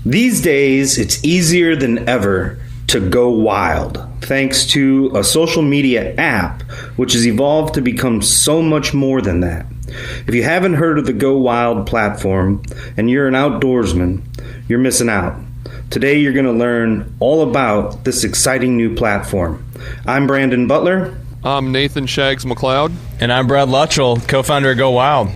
These days, it's easier than ever to go wild, thanks to a social media app, which has evolved to become so much more than that. If you haven't heard of the Go Wild platform, and you're an outdoorsman, you're missing out. Today, you're going to learn all about this exciting new platform. I'm Brandon Butler. I'm Nathan Shags McLeod. And I'm Brad Luttrell, co-founder of Go Wild.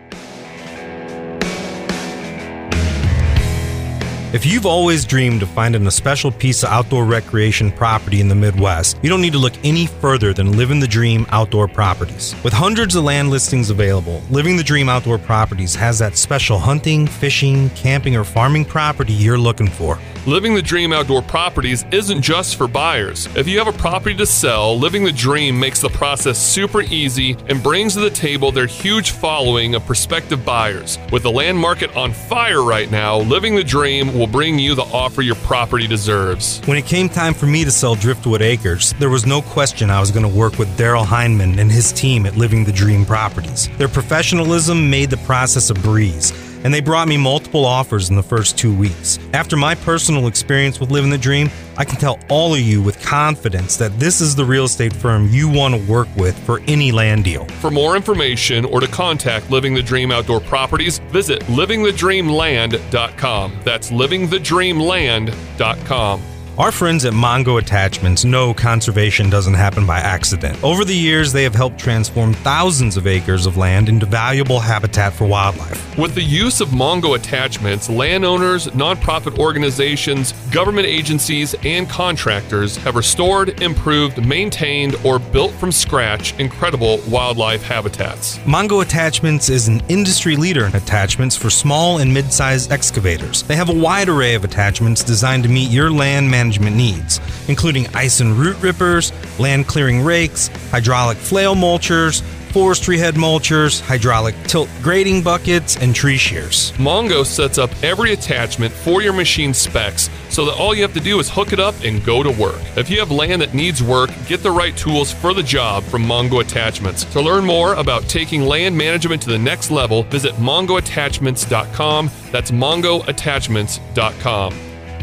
If you've always dreamed of finding a special piece of outdoor recreation property in the Midwest, you don't need to look any further than Living the Dream Outdoor Properties. With hundreds of land listings available, Living the Dream Outdoor Properties has that special hunting, fishing, camping, or farming property you're looking for. Living the Dream Outdoor Properties isn't just for buyers. If you have a property to sell, Living the Dream makes the process super easy and brings to the table their huge following of prospective buyers. With the land market on fire right now, Living the Dream will bring you the offer your property deserves. When it came time for me to sell Driftwood Acres, there was no question I was going to work with Daryl Heineman and his team at Living the Dream Properties. Their professionalism made the process a breeze, and they brought me multiple offers in the first 2 weeks. After my personal experience with Living the Dream, I can tell all of you with confidence that this is the real estate firm you want to work with for any land deal. For more information or to contact Living the Dream Outdoor Properties, visit livingthedreamland.com. That's livingthedreamland.com. Our friends at Mongo Attachments know conservation doesn't happen by accident. Over the years, they have helped transform thousands of acres of land into valuable habitat for wildlife. With the use of Mongo Attachments, landowners, nonprofit organizations, government agencies, and contractors have restored, improved, maintained, or built from scratch incredible wildlife habitats. Mongo Attachments is an industry leader in attachments for small and mid-sized excavators. They have a wide array of attachments designed to meet your land management needs, including ice and root rippers, land clearing rakes, hydraulic flail mulchers, forestry head mulchers, hydraulic tilt grading buckets, and tree shears. Mongo sets up every attachment for your machine specs so that all you have to do is hook it up and go to work. If you have land that needs work, get the right tools for the job from Mongo Attachments. To learn more about taking land management to the next level, visit mongoattachments.com. That's mongoattachments.com.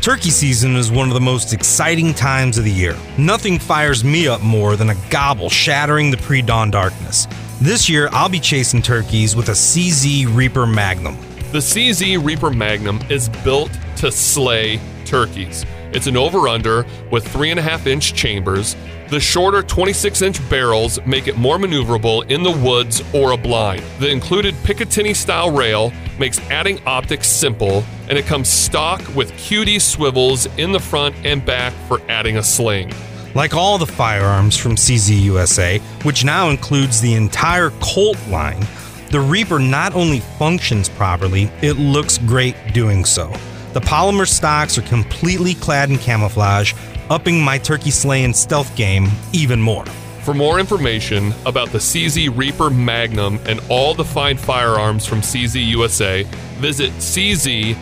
Turkey season is one of the most exciting times of the year. Nothing fires me up more than a gobble shattering the pre-dawn darkness. This year, I'll be chasing turkeys with a CZ Reaper Magnum. The CZ Reaper Magnum is built to slay turkeys. It's an over-under with 3.5-inch chambers. The shorter 26-inch barrels make it more maneuverable in the woods or a blind. The included Picatinny-style rail makes adding optics simple, and it comes stock with QD swivels in the front and back for adding a sling. Like all the firearms from CZ USA, which now includes the entire Colt line, the Reaper not only functions properly, it looks great doing so. The polymer stocks are completely clad in camouflage, upping my turkey slaying stealth game even more. For more information about the CZ Reaper Magnum and all the fine firearms from CZ USA, visit CZUSA.com.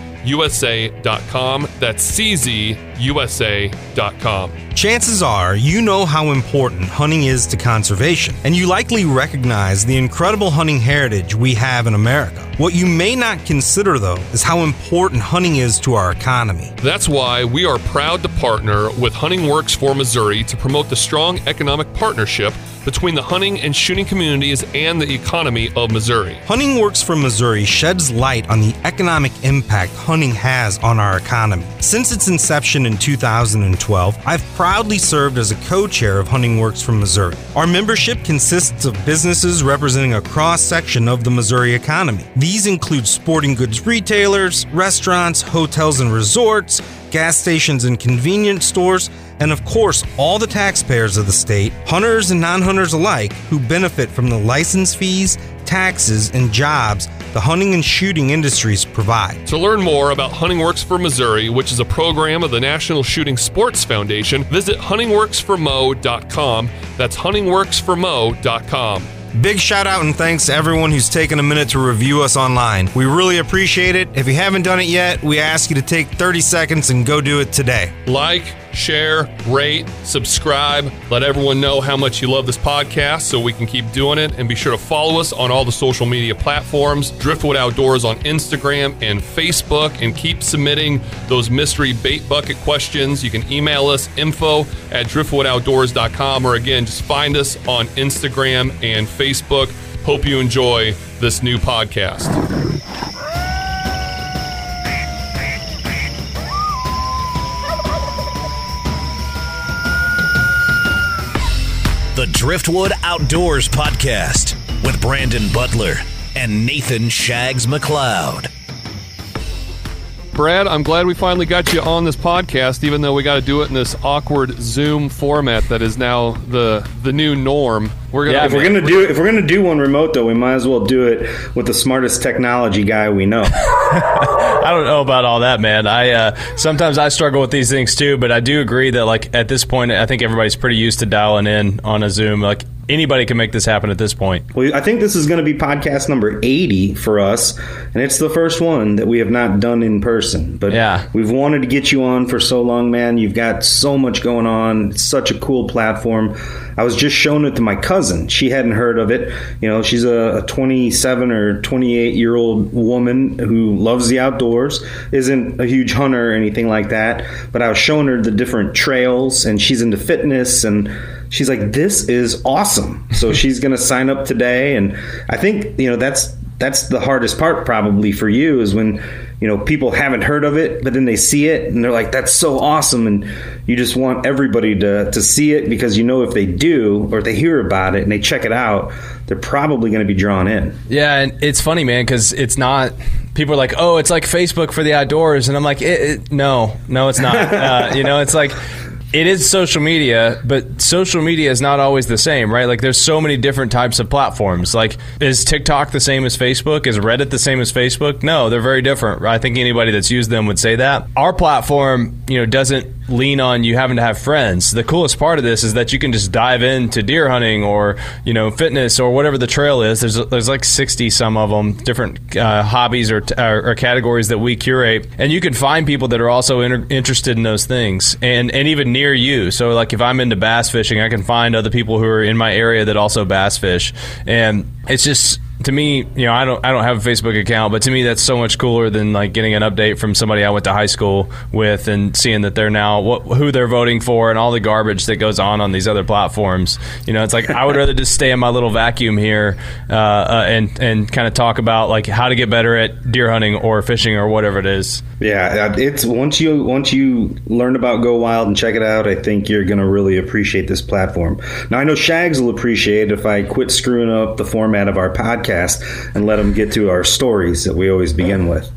That's CZUSA.com. Chances are you know how important hunting is to conservation, and you likely recognize the incredible hunting heritage we have in America. What you may not consider, though, is how important hunting is to our economy. That's why we are proud to partner with Hunting Works for Missouri to promote the strong economic partnership between the hunting and shooting communities and the economy of Missouri. Hunting Works for Missouri sheds light on the economic impact hunting has on our economy. Since its inception in 2012, I've proudly served as a co-chair of Hunting Works for Missouri. Our membership consists of businesses representing a cross-section of the Missouri economy. These include sporting goods retailers, restaurants, hotels and resorts, gas stations and convenience stores, and of course, all the taxpayers of the state, hunters and non-hunters alike, who benefit from the license fees, taxes, and jobs the hunting and shooting industries provide. To learn more about Hunting Works for Missouri, which is a program of the National Shooting Sports Foundation, visit huntingworksformo.com. That's huntingworksformo.com. Big shout out and thanks to everyone who's taken a minute to review us online. We really appreciate it. If you haven't done it yet, we ask you to take 30 seconds and go do it today. Like, share, rate, subscribe. Let everyone know how much you love this podcast so we can keep doing it. And be sure to follow us on all the social media platforms, Driftwood Outdoors on Instagram and Facebook, and keep submitting those mystery bait bucket questions. You can email us info@driftwoodoutdoors.com, or again, just find us on Instagram and Facebook. Hope you enjoy this new podcast. The Driftwood Outdoors Podcast with Brandon Butler and Nathan Shags McLeod. Brad, I'm glad we finally got you on this podcast, even though we got to do it in this awkward Zoom format that is now the new norm. If we're gonna do one remote, though, we might as well do it with the smartest technology guy we know. I don't know about all that, man. Sometimes I struggle with these things too, but I do agree that like at this point, I think everybody's pretty used to dialing in on a Zoom. Like anybody can make this happen at this point. Well, I think this is going to be podcast number 80 for us, and it's the first one that we have not done in person. But yeah, we've wanted to get you on for so long, man. You've got so much going on. It's such a cool platform. I was just showing it to my cousin. She hadn't heard of it. You know, she's a 27 or 28-year-old woman who loves the outdoors, isn't a huge hunter or anything like that. But I was showing her the different trails, and she's into fitness, and she's like, this is awesome. So she's going to sign up today. And I think, you know, that's the hardest part probably for you, is when, you know, people haven't heard of it, but then they see it and they're like, that's so awesome. And you just want everybody to see it, because, you know, if they do, or if they hear about it and they check it out, they're probably going to be drawn in. Yeah, and it's funny, man, because it's not. People are like, oh, it's like Facebook for the outdoors. And I'm like, no, it's not. You know, it's like, it is social media, but social media is not always the same, right? Like, there's so many different types of platforms. Like, is TikTok the same as Facebook? Is Reddit the same as Facebook? No, they're very different. I think anybody that's used them would say that. Our platform, you know, doesn't lean on you having to have friends. The coolest part of this is that you can just dive into deer hunting or, you know, fitness or whatever the trail is. There's like 60 some of them, different hobbies or categories that we curate, and you can find people that are also interested in those things, and even near you. So like if I'm into bass fishing, I can find other people who are in my area that also bass fish, and it's just, to me, you know, I don't have a Facebook account, but to me that's so much cooler than like getting an update from somebody I went to high school with and seeing that they're now who they're voting for and all the garbage that goes on these other platforms. You know, it's like I would rather just stay in my little vacuum here and kind of talk about like how to get better at deer hunting or fishing or whatever it is. Yeah, it's once you learn about Go Wild and check it out, I think you're going to really appreciate this platform. Now, I know Shags will appreciate it if I quit screwing up the format of our podcast and let them get to our stories that we always begin with.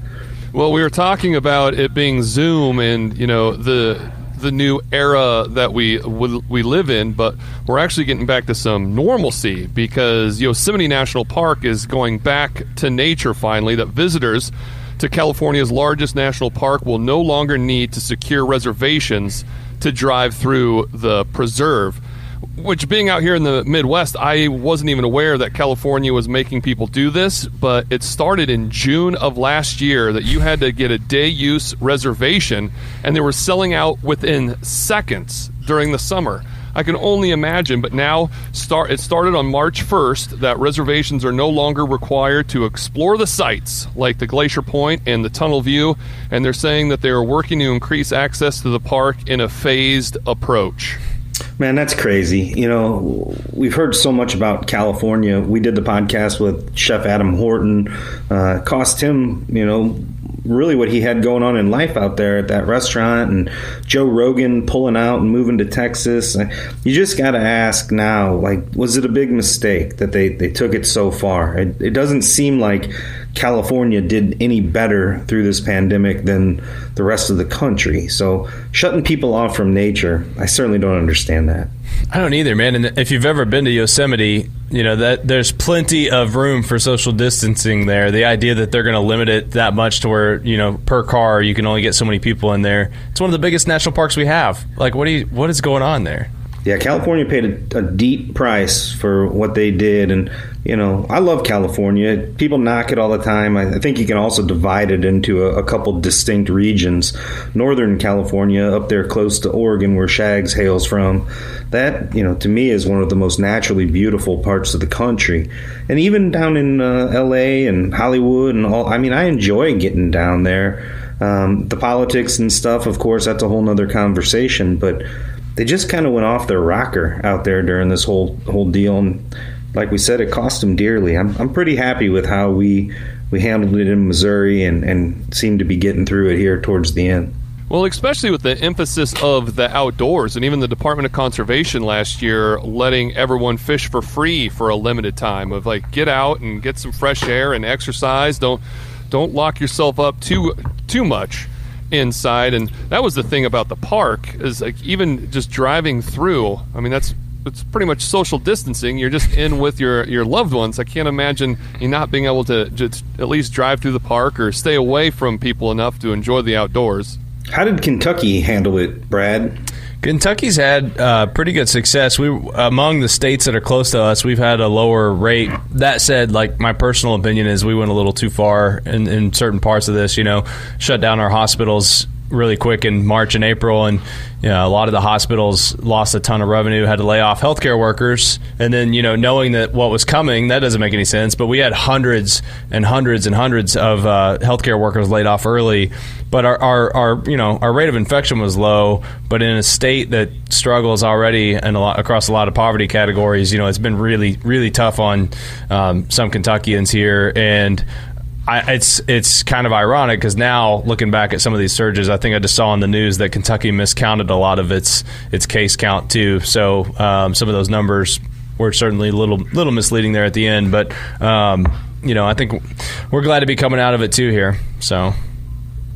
Well, we were talking about it being Zoom and, you know, the new era that we live in, but we're actually getting back to some normalcy, because Yosemite National Park is going back to nature finally, that visitors to California's largest national park will no longer need to secure reservations to drive through the preserve. Which, being out here in the Midwest, I wasn't even aware that California was making people do this, but it started in June of last year that you had to get a day-use reservation, and they were selling out within seconds during the summer. I can only imagine, but now it started on March 1st that reservations are no longer required to explore the sites like the Glacier Point and the Tunnel View, and they're saying that they are working to increase access to the park in a phased approach. Man, that's crazy. You know, we've heard so much about California. We did the podcast with Chef Adam Horton. Cost him, you know, really what he had going on in life out there at that restaurant, and Joe Rogan pulling out and moving to Texas. You just got to ask now, like, was it a big mistake that they took it so far? It doesn't seem like California did any better through this pandemic than the rest of the country. So shutting people off from nature, I certainly don't understand that. I don't either, man. And if you've ever been to Yosemite, you know that there's plenty of room for social distancing there. The idea that they're going to limit it that much to where, you know, per car you can only get so many people in there. It's one of the biggest national parks we have. Like, what is going on there? Yeah, California paid a deep price for what they did. And, I love California. People knock it all the time. I think you can also divide it into a couple distinct regions. Northern California, up there close to Oregon, where Shags hails from, that, to me is one of the most naturally beautiful parts of the country. And even down in L.A. and Hollywood and all, I enjoy getting down there. The politics and stuff, of course, that's a whole nother conversation, but they just kind of went off their rocker out there during this whole deal, and like we said, it cost them dearly. I'm pretty happy with how we handled it in Missouri and seem to be getting through it here towards the end. Well, especially with the emphasis of the outdoors, and even the Department of Conservation last year letting everyone fish for free for a limited time, of like, get out and get some fresh air and exercise. Don't lock yourself up too much inside. And that was the thing about the park, is like, even just driving through, it's pretty much social distancing. You're just in with your loved ones. I can't imagine you not being able to just at least drive through the park or stay away from people enough to enjoy the outdoors. How did Kentucky handle it, Brad? Kentucky's had pretty good success. Among the states that are close to us, we've had a lower rate. That said, like, my personal opinion is we went a little too far in certain parts of this. Shut down our hospitals really quick in March and April, and a lot of the hospitals lost a ton of revenue, had to lay off healthcare workers, and then knowing that what was coming, that doesn't make any sense. But we had hundreds and hundreds and hundreds of healthcare workers laid off early. But our rate of infection was low. But in a state that struggles already and across a lot of poverty categories, it's been really, really tough on some Kentuckians here. And it's kind of ironic, because now, looking back at some of these surges, I think I just saw on the news that Kentucky miscounted a lot of its case count too. So some of those numbers were certainly a little misleading there at the end. But I think we're glad to be coming out of it too here. So.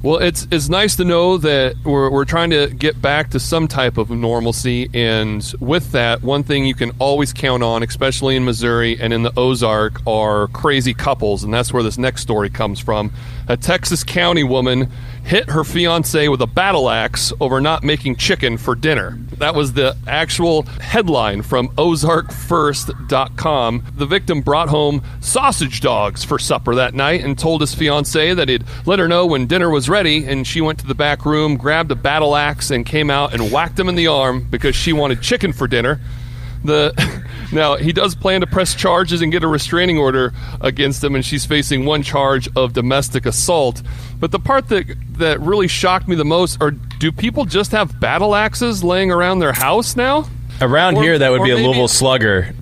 Well, it's nice to know that we're trying to get back to some type of normalcy, and with that, one thing you can always count on, especially in Missouri and in the Ozark, are crazy couples, and that's where this next story comes from. A Texas county woman hit her fiancé with a battle axe over not making chicken for dinner. That was the actual headline from OzarkFirst.com. The victim brought home sausage dogs for supper that night and told his fiancé that he'd let her know when dinner was ready, and she went to the back room, grabbed a battle axe, and came out and whacked him in the arm because she wanted chicken for dinner. Now, he does plan to press charges and get a restraining order against him, and she's facing one charge of domestic assault. But the part that really shocked me the most are, do people just have battle axes laying around their house now? Around here, that would be a Louisville Slugger.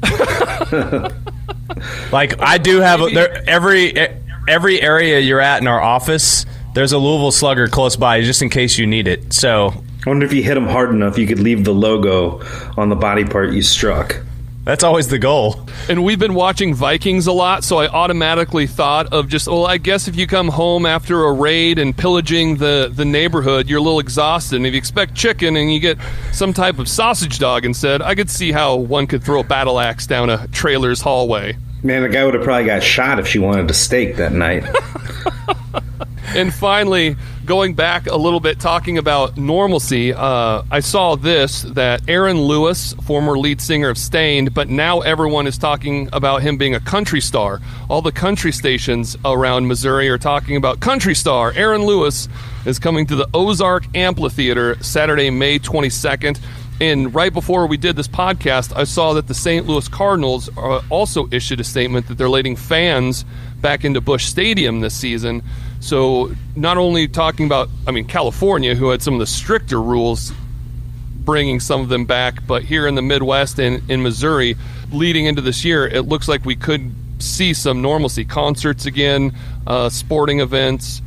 Like, I do have every area you're at in our office, there's a Louisville Slugger close by just in case you need it. So I wonder if you hit them hard enough, you could leave the logo on the body part you struck. That's always the goal. And we've been watching Vikings a lot, so I automatically thought of just, I guess if you come home after a raid and pillaging the neighborhood, you're a little exhausted. And if you expect chicken and you get some type of sausage dog instead, I could see how one could throw a battle axe down a trailer's hallway. Man, the guy would have probably got shot if she wanted a steak that night. And finally, going back a little bit, talking about normalcy, I saw that Aaron Lewis, former lead singer of Stained, but now everyone is talking about him being a country star. All the country stations around Missouri are talking about country star Aaron Lewis is coming to the Ozark Amphitheater Saturday, May 22nd. And right before we did this podcast, I saw that the St. Louis Cardinals also issued a statement that they're letting fans back into Busch Stadium this season. So not only talking about, California, who had some of the stricter rules, bringing some of them back, but here in the Midwest and in Missouri, leading into this year, it looks like we could see some normalcy. Concerts again, sporting events.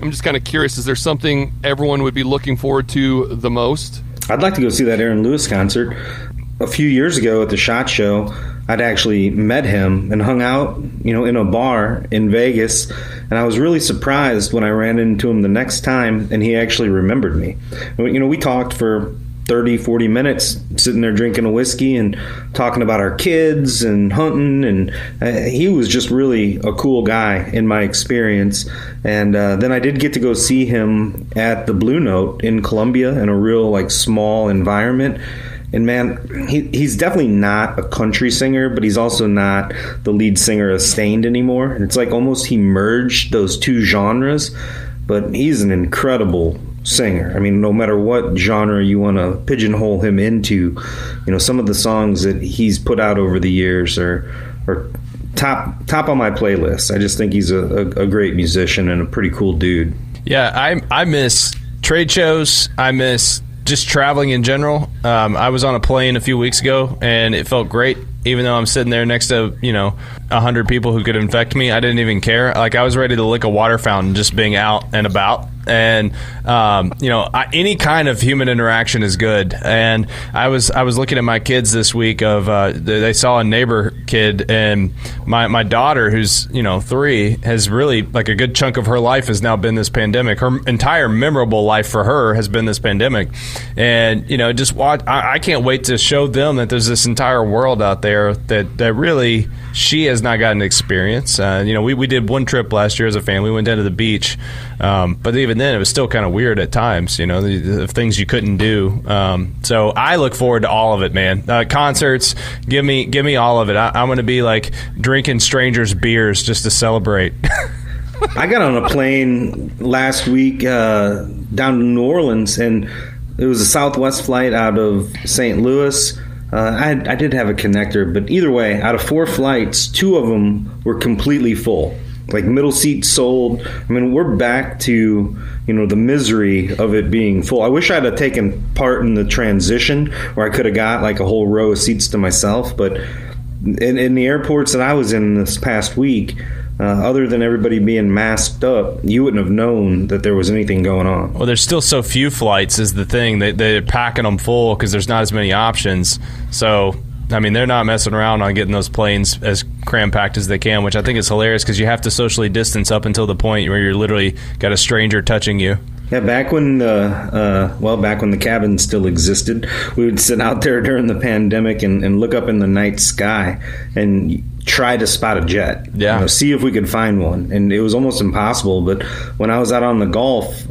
I'm just kind of curious, is there something everyone would be looking forward to the most? I'd like to go see that Aaron Lewis concert. A few years ago at the SHOT Show, I'd actually met him and hung out, in a bar in Vegas, and I was really surprised when I ran into him the next time and he actually remembered me. We talked for 30, 40 minutes sitting there drinking a whiskey and talking about our kids and hunting, and he was just really a cool guy in my experience. And then I did get to go see him at the Blue Note in Columbia in a real small environment. And man, he's definitely not a country singer, but he's also not the lead singer of Stained anymore. And it's like almost he merged those two genres, but he's an incredible singer. I mean, no matter what genre you want to pigeonhole him into, some of the songs that he's put out over the years are top on my playlist. I just think he's a great musician and a pretty cool dude. Yeah, I miss trade shows. I miss just traveling in general. I was on a plane a few weeks ago, and it felt great. Even though I'm sitting there next to 100 people who could infect me, I didn't even care. Like, I was ready to lick a water fountain just being out and about. And any kind of human interaction is good. And I was looking at my kids this week. They saw a neighbor kid, and my daughter, who's 3, has really, like, a good chunk of her life has now been this pandemic. Her entire memorable life for her has been this pandemic. And just watch. I can't wait to show them that there's this entire world out there that really she has not gotten to experience. We did one trip last year as a family. We went down to the beach, but even then it was still kind of weird at times. The things you couldn't do. So I look forward to all of it, man. Concerts, give me all of it. I'm going to be like drinking strangers' beers just to celebrate. I got on a plane last week down to New Orleans, and it was a Southwest flight out of St. Louis. I did have a connector, but either way, out of 4 flights, 2 of them were completely full. Like, middle seats sold. I mean, we're back to, the misery of it being full. I wish I'd have taken part in the transition where I could have got like a whole row of seats to myself. But in the airports that I was in this past week, other than everybody being masked up, you wouldn't have known that there was anything going on. Well, there's still so few flights is the thing. They're packing them full because there's not as many options. So, I mean, they're not messing around on getting those planes as cram-packed as they can, which I think is hilarious because you have to socially distance up until the point where you're literally got a stranger touching you. Yeah, back when the cabin still existed, we would sit out there during the pandemic and look up in the night sky and try to spot a jet. Yeah. See if we could find one. And it was almost impossible. But when I was out on the Gulf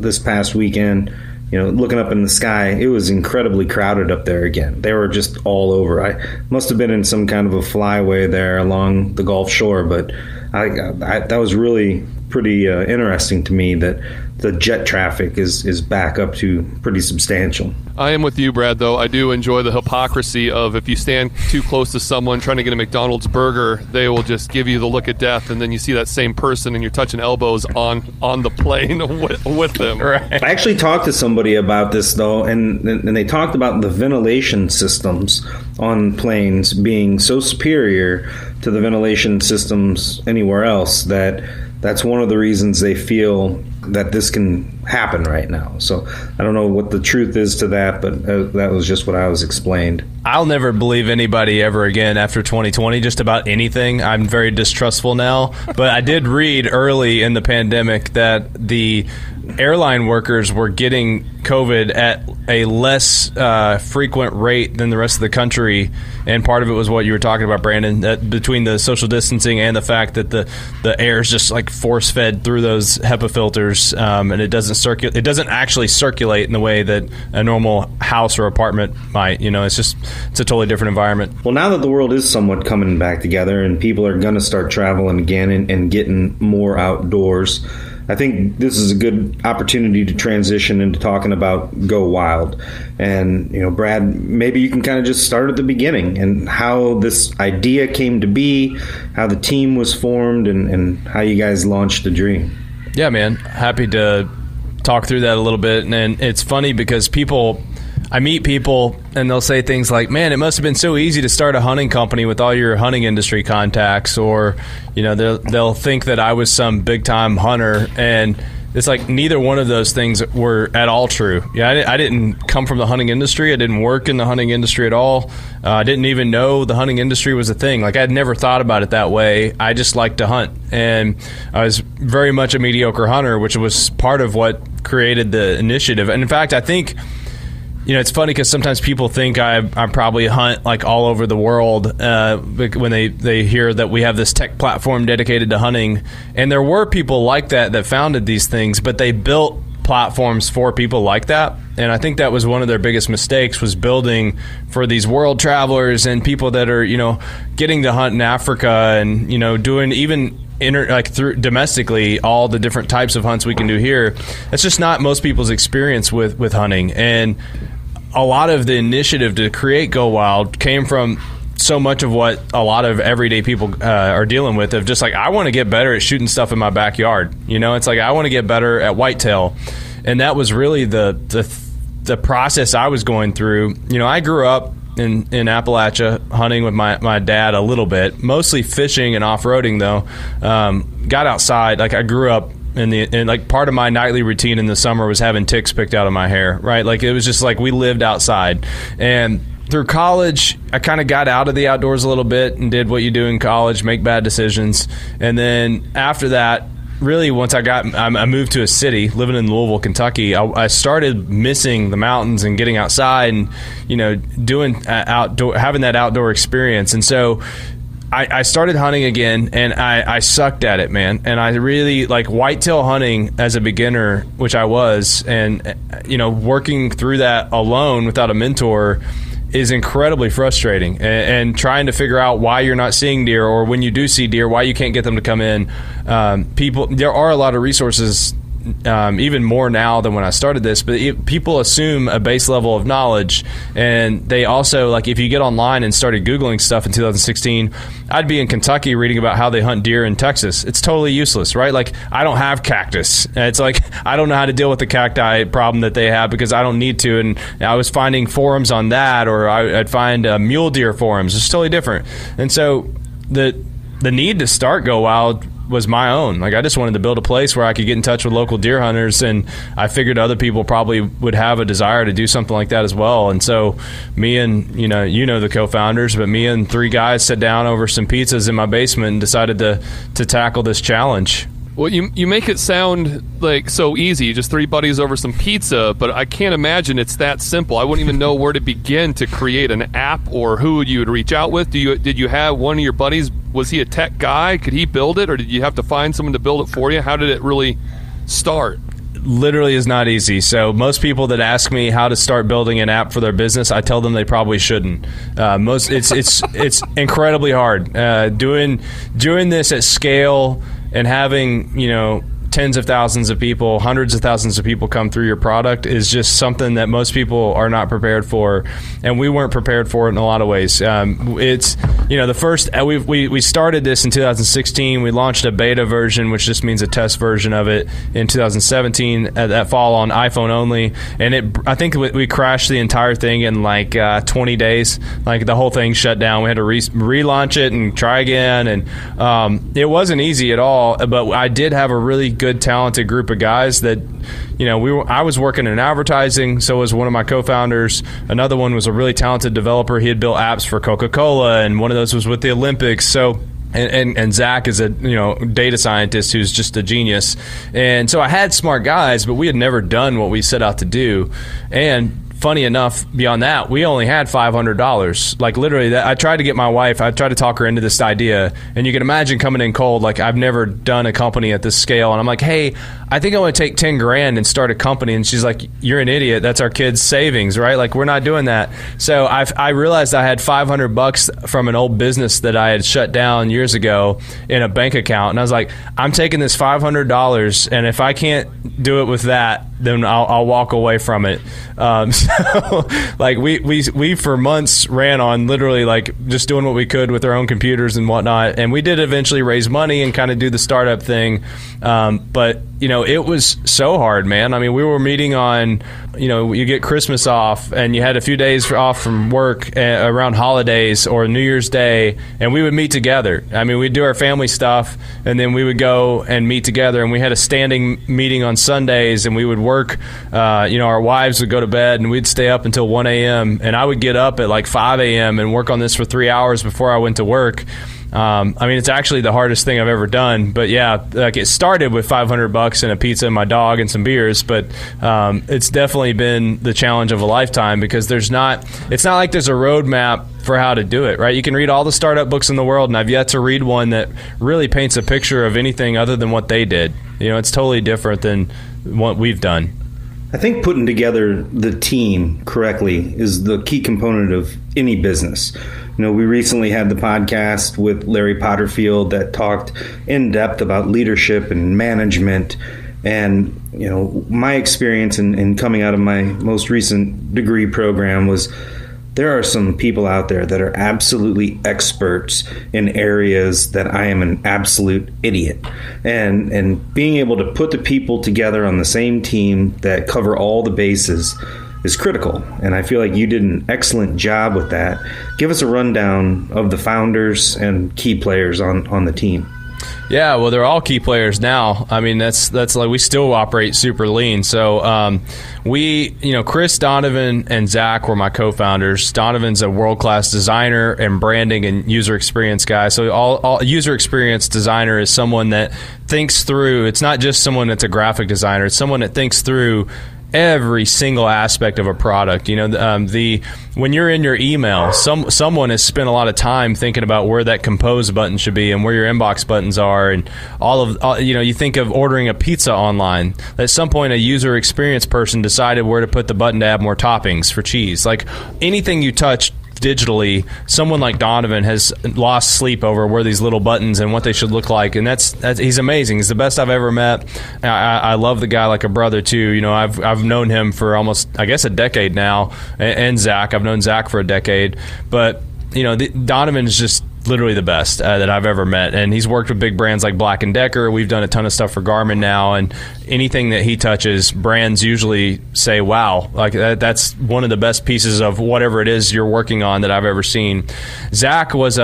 this past weekend, looking up in the sky, it was incredibly crowded up there again. They were just all over. I must have been in some kind of a flyway there along the Gulf Shore, but that was really pretty interesting to me that the jet traffic is back up to pretty substantial. I am with you, Brad, though. I do enjoy the hypocrisy of if you stand too close to someone trying to get a McDonald's burger, they will just give you the look of death, and then you see that same person and you're touching elbows on the plane with them. Right. I actually talked to somebody about this, though, and they talked about the ventilation systems on planes being so superior to the ventilation systems anywhere else that's one of the reasons they feel that this can happen right now. So I don't know what the truth is to that, but that was just what I was explained. I'll never believe anybody ever again after 2020, just about anything. I'm very distrustful now. But I did read early in the pandemic that the airline workers were getting COVID at a less frequent rate than the rest of the country. And part of it was what you were talking about, Brandon, that between the social distancing and the fact that the air is just like force fed through those HEPA filters, and it doesn't actually circulate in the way that a normal house or apartment might. It's a totally different environment. Well, now that the world is somewhat coming back together and people are going to start traveling again and getting more outdoors, I think this is a good opportunity to transition into talking about Go Wild. And, Brad, maybe you can kind of just start at the beginning and how this idea came to be, how the team was formed, and how you guys launched the dream. Yeah, man. Happy to talk through that a little bit. And it's funny because I meet people and they'll say things like, man, it must have been so easy to start a hunting company with all your hunting industry contacts, or, they'll think that I was some big time hunter. And it's like neither one of those things were at all true. Yeah, I didn't come from the hunting industry. I didn't work in the hunting industry at all. I didn't even know the hunting industry was a thing. Like, I'd never thought about it that way. I just liked to hunt. And I was very much a mediocre hunter, which was part of what created the initiative. And in fact, I think, it's funny because sometimes people think I probably hunt like all over the world when they hear that we have this tech platform dedicated to hunting. And there were people like that founded these things, but they built platforms for people like that. And I think that was one of their biggest mistakes, was building for these world travelers and people that are, getting to hunt in Africa and, doing even through domestically all the different types of hunts we can do here. That's just not most people's experience with hunting. And a lot of the initiative to create Go Wild came from so much of what a lot of everyday people are dealing with, of just like, I want to get better at shooting stuff in my backyard. It's like, I want to get better at whitetail. And that was really the process I was going through. I grew up in Appalachia hunting with my dad a little bit, mostly fishing and off-roading though. Got outside. Like, I grew up and like part of my nightly routine in the summer was having ticks picked out of my hair, right? Like, it was just like we lived outside. And through college, I kind of got out of the outdoors a little bit and did what you do in college, make bad decisions. And then after that, really, once I moved to a city, living in Louisville, Kentucky, I started missing the mountains and getting outside and, doing having that outdoor experience. And so I started hunting again, and I sucked at it, man. And I really, like, whitetail hunting as a beginner, which I was, and, working through that alone without a mentor is incredibly frustrating, and trying to figure out why you're not seeing deer, or when you do see deer, why you can't get them to come in. There are a lot of resources, even more now than when I started this, but people assume a base level of knowledge, and they also, like, if you get online and started Googling stuff in 2016, I'd be in Kentucky reading about how they hunt deer in Texas. It's totally useless, right? Like, I don't have cactus. It's like, I don't know how to deal with the cacti problem that they have because I don't need to. And I was finding forums on that, or I'd find mule deer forums. It's totally different. And so the need to start Go Wild was my own. Like, I just wanted to build a place where I could get in touch with local deer hunters, and I figured other people probably would have a desire to do something like that as well. And so me and, the co-founders, but me and 3 guys sat down over some pizzas in my basement and decided to tackle this challenge. Well, you make it sound like so easy, just 3 buddies over some pizza, but I can't imagine it's that simple. I wouldn't even know where to begin to create an app, or who you would reach out with. Did you have one of your buddies, was he a tech guy? Could he build it, or did you have to find someone to build it for you? How did it really start? Literally is not easy. So most people that ask me how to start building an app for their business, I tell them they probably shouldn't. It's incredibly hard. Doing this at scale and having, tens of thousands of people, hundreds of thousands of people come through your product is just something that most people are not prepared for, and we weren't prepared for it in a lot of ways. It's, the first, we started this in 2016. We launched a beta version, which just means a test version of it, in 2017 that fall on iPhone only, and I think we crashed the entire thing in like 20 days. Like, the whole thing shut down. We had to relaunch it and try again, and it wasn't easy at all, but I did have a really good, talented group of guys that, I was working in advertising, so was one of my co-founders. Another one was a really talented developer. He had built apps for Coca-Cola, and one of those was with the Olympics. So, and Zach is a data scientist who's just a genius. And so I had smart guys, but we had never done what we set out to do. And funny enough, beyond that, we only had $500. Like, literally, I tried to get my wife, I tried to talk her into this idea, and you can imagine coming in cold. Like, I've never done a company at this scale, and I'm like, hey, I think I want to take 10 grand and start a company. And she's like, you're an idiot. That's our kids' savings, right? Like, we're not doing that. So I realized I had $500 from an old business that I had shut down years ago in a bank account. And I was like, I'm taking this $500, and if I can't do it with that, then I'll walk away from it. So, like, we for months ran on literally, like, just doing what we could with our own computers and whatnot. And we did eventually raise money and kind of do the startup thing. But, it was so hard, man. I mean, we were meeting on, you get Christmas off, and you had a few days off from work around holidays or New Year's Day, and we would meet together. I mean, we'd do our family stuff, and then we would go and meet together. And we had a standing meeting on Sundays, and we would work. Our wives would go to bed, and we'd stay up until 1 a.m. And I would get up at like 5 a.m. and work on this for 3 hours before I went to work. It's actually the hardest thing I've ever done. But yeah, like, it started with $500 and a pizza and my dog and some beers. But it's definitely been the challenge of a lifetime, because it's not like there's a roadmap for how to do it, right? You can read all the startup books in the world, and I've yet to read one that really paints a picture of anything other than what they did. It's totally different than what we've done. I think putting together the team correctly is the key component of any business. You know, we recently had the podcast with Larry Potterfield that talked in depth about leadership and management. And, you know, my experience in coming out of my most recent degree program was there are some people out there that are absolutely experts in areas that I am an absolute idiot. And being able to put the people together on the same team that cover all the bases is critical. And I feel like you did an excellent job with that. Give us a rundown of the founders and key players on the team. Yeah, well, they're all key players now. I mean, that's like we still operate super lean. So Chris, Donovan, and Zach were my co-founders. Donovan's a world-class designer and branding and user experience guy. So all user experience designer is someone that thinks through. It's not just someone that's a graphic designer. It's someone that thinks through every single aspect of a product. You know, when you're in your email, someone has spent a lot of time thinking about where that compose button should be and where your inbox buttons are, and you think of ordering a pizza online. At some point, a user experience person decided where to put the button to add more toppings for cheese. Like anything you touch digitally, someone like Donovan has lost sleep over where these little buttons and what they should look like, and that's he's amazing. He's the best I've ever met. I love the guy like a brother too. You know, I've known him for almost, I guess, a decade now, and Zach. I've known Zach for a decade, but you know, Donovan is just literally the best that I've ever met, and he's worked with big brands like Black & Decker. We've done a ton of stuff for Garmin now, and anything that he touches, brands usually say, wow, like that's one of the best pieces of whatever it is you're working on that I've ever seen. Zach was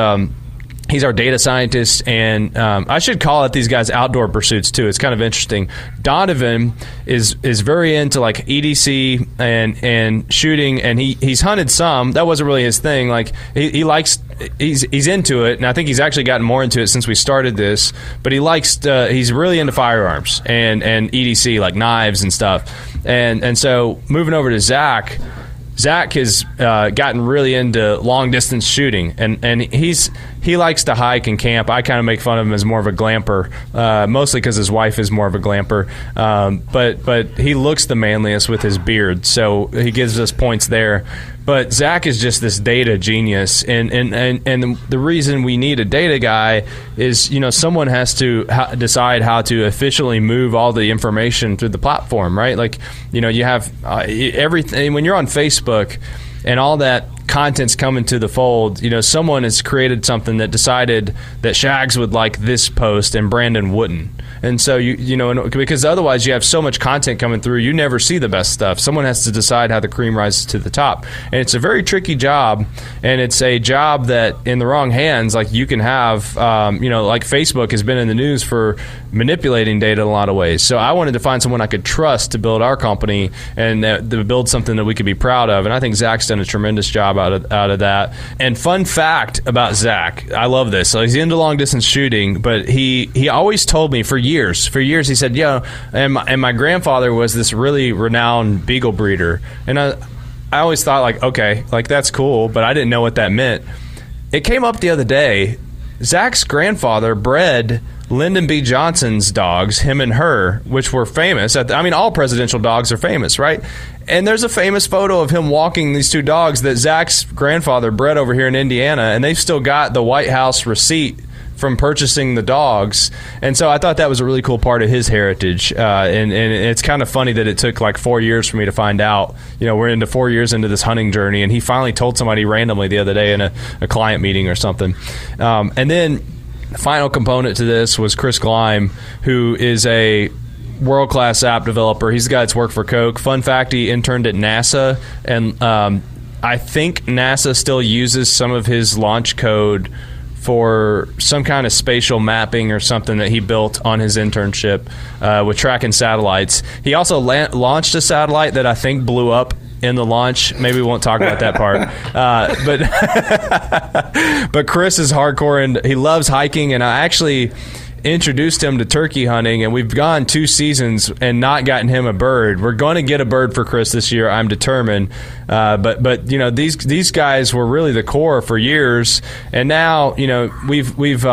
he's our data scientist, and I should call out these guys outdoor pursuits too. It's kind of interesting. Donovan is very into like EDC and shooting, and he's hunted some. That wasn't really his thing. Like he's into it, and I think he's actually gotten more into it since we started this. But he's really into firearms and EDC, like knives and stuff. And so moving over to Zach has gotten really into long distance shooting, and he likes to hike and camp. I kind of make fun of him as more of a glamper, mostly because his wife is more of a glamper. But he looks the manliest with his beard, so he gives us points there. But Zach is just this data genius, and the reason we need a data guy is, you know, someone has to decide how to efficiently move all the information through the platform, right? Like, you know, you have everything when you're on Facebook and all that content's coming to the fold. You know, someone has created something that decided that Shags would like this post and Brandon wouldn't. And so, because otherwise you have so much content coming through, you never see the best stuff. Someone has to decide how the cream rises to the top. And it's a very tricky job, and it's a job that in the wrong hands, like you can have, like Facebook has been in the news for manipulating data in a lot of ways. So I wanted to find someone I could trust to build our company and to build something that we could be proud of. And I think Zach's done a tremendous job out of that. And fun fact about Zach, I love this. So he's into long distance shooting, but he always told me for years he said, and my grandfather was this really renowned beagle breeder, and I always thought, like, okay, like that's cool, but I didn't know what that meant. It came up the other day. Zach's grandfather bred Lyndon B. Johnson's dogs, him and her, which were famous. All presidential dogs are famous, right? And there's a famous photo of him walking these two dogs that Zach's grandfather bred over here in Indiana, and they've still got the White House receipt from purchasing the dogs. And so I thought that was a really cool part of his heritage. And it's kind of funny that it took like 4 years for me to find out. You know, we're into 4 years into this hunting journey, and he finally told somebody randomly the other day in a client meeting or something. And then the final component to this was Chris Gleim, who is a world-class app developer. He's the guy that's worked for Coke. Fun fact, he interned at NASA, and I think NASA still uses some of his launch code for some kind of spatial mapping or something that he built on his internship with tracking satellites. He also launched a satellite that I think blew up in the launch. Maybe we won't talk about that part. But Chris is hardcore, and he loves hiking, and I actually introduced him to turkey hunting, and we've gone 2 seasons and not gotten him a bird. We're going to get a bird for Chris this year, I'm determined. But you know, these guys were really the core for years, and now, you know, we've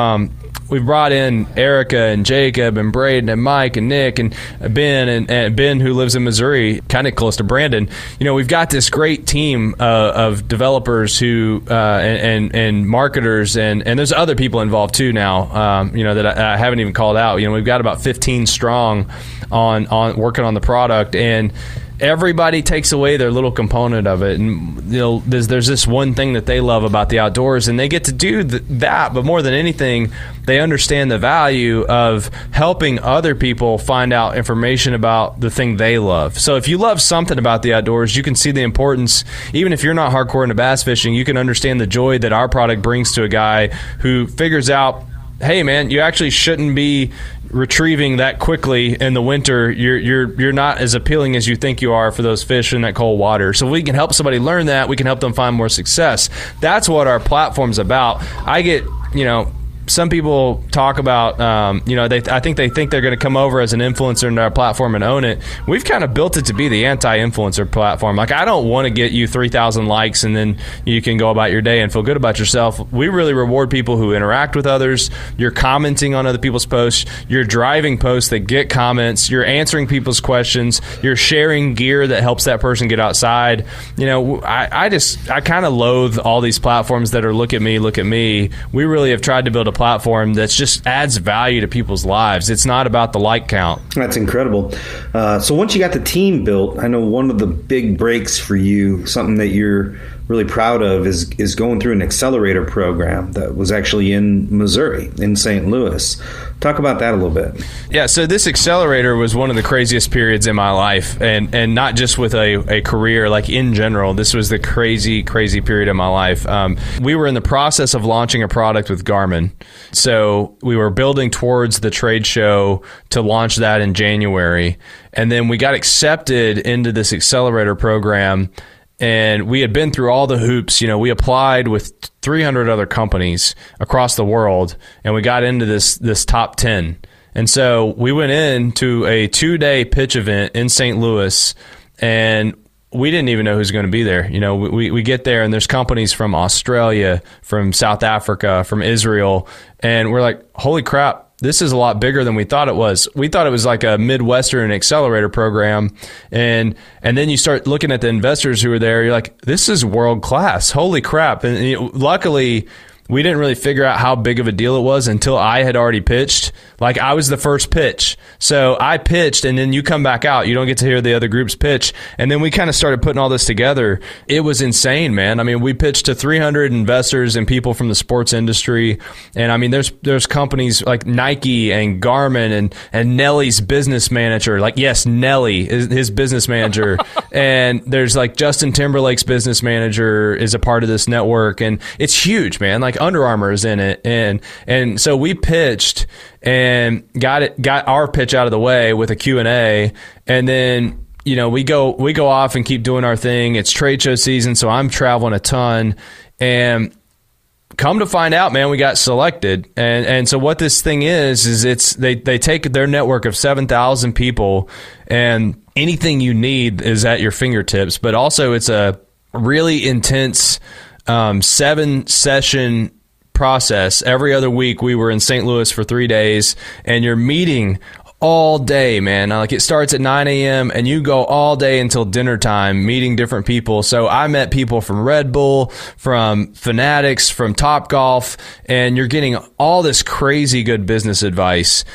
we've brought in Erica and Jacob and Braden and Mike and Nick and Ben and Ben, who lives in Missouri, kind of close to Brandon. We've got this great team of developers who and marketers, and there's other people involved too now, that I haven't even called out. We've got about 15 strong on working on the product, and everybody takes away their little component of it, and there's this one thing that they love about the outdoors, and they get to do that. But more than anything, they understand the value of helping other people find out information about the thing they love. So if you love something about the outdoors, you can see the importance. Even if you're not hardcore into bass fishing, you can understand the joy that our product brings to a guy who figures out, hey man, you actually shouldn't be retrieving that quickly in the winter. You're not as appealing as you think you are for those fish in that cold water. So we can help somebody learn that. We can help them find more success. That's what our platform's about. I get, some people talk about, I think they think they're going to come over as an influencer into our platform and own it. We've kind of built it to be the anti-influencer platform. Like, I don't want to get you 3,000 likes and then you can go about your day and feel good about yourself. We really reward people who interact with others. You're commenting on other people's posts. You're driving posts that get comments. You're answering people's questions. You're sharing gear that helps that person get outside. I kind of loathe all these platforms that are look at me. We really have tried to build a platform that just adds value to people's lives. It's not about the like count. That's incredible. So once you got the team built, I know one of the big breaks for you, something that you're really proud of, is going through an accelerator program that was actually in Missouri, in St. Louis. Talk about that a little bit. Yeah, so this accelerator was one of the craziest periods in my life, and not just with a career, like in general. This was the crazy period of my life. We were in the process of launching a product with Garmin. So we were building towards the trade show to launch that in January. And then we got accepted into this accelerator program. And we had been through all the hoops. We applied with 300 other companies across the world, and we got into this top 10. And so we went into a 2-day pitch event in St. Louis, and we didn't even know who's going to be there. We get there, and there's companies from Australia, from South Africa, from Israel, and we're like, holy crap. This is a lot bigger than we thought it was. We thought it was like a Midwestern accelerator program. And then you start looking at the investors who were there. You're like, this is world class. Holy crap. And luckily, we didn't really figure out how big of a deal it was until I had already pitched. Like, I was the first pitch. So I pitched, and then you come back out. You don't get to hear the other group's pitch. And then we kind of started putting all this together. It was insane, man. I mean, we pitched to 300 investors and people from the sports industry. And I mean, there's companies like Nike and Garmin and Nelly's business manager. Like, yes, Nelly is his business manager. And there's like Justin Timberlake's business manager is a part of this network. And it's huge, man. Like, Under Armour is in it. And so we pitched and got our pitch out of the way with a Q&A, and then we go off and keep doing our thing. It's trade show season, so I'm traveling a ton, and come to find out, man, we got selected. And so what this thing is they take their network of 7,000 people, and anything you need is at your fingertips, but also it's a really intense 7-session process. Every other week we were in St. Louis for 3 days, and you're meeting all day, man. Like, it starts at 9 a.m. and you go all day until dinner time meeting different people. So I met people from Red Bull, from Fanatics, from Topgolf, and you're getting all this crazy good business advice,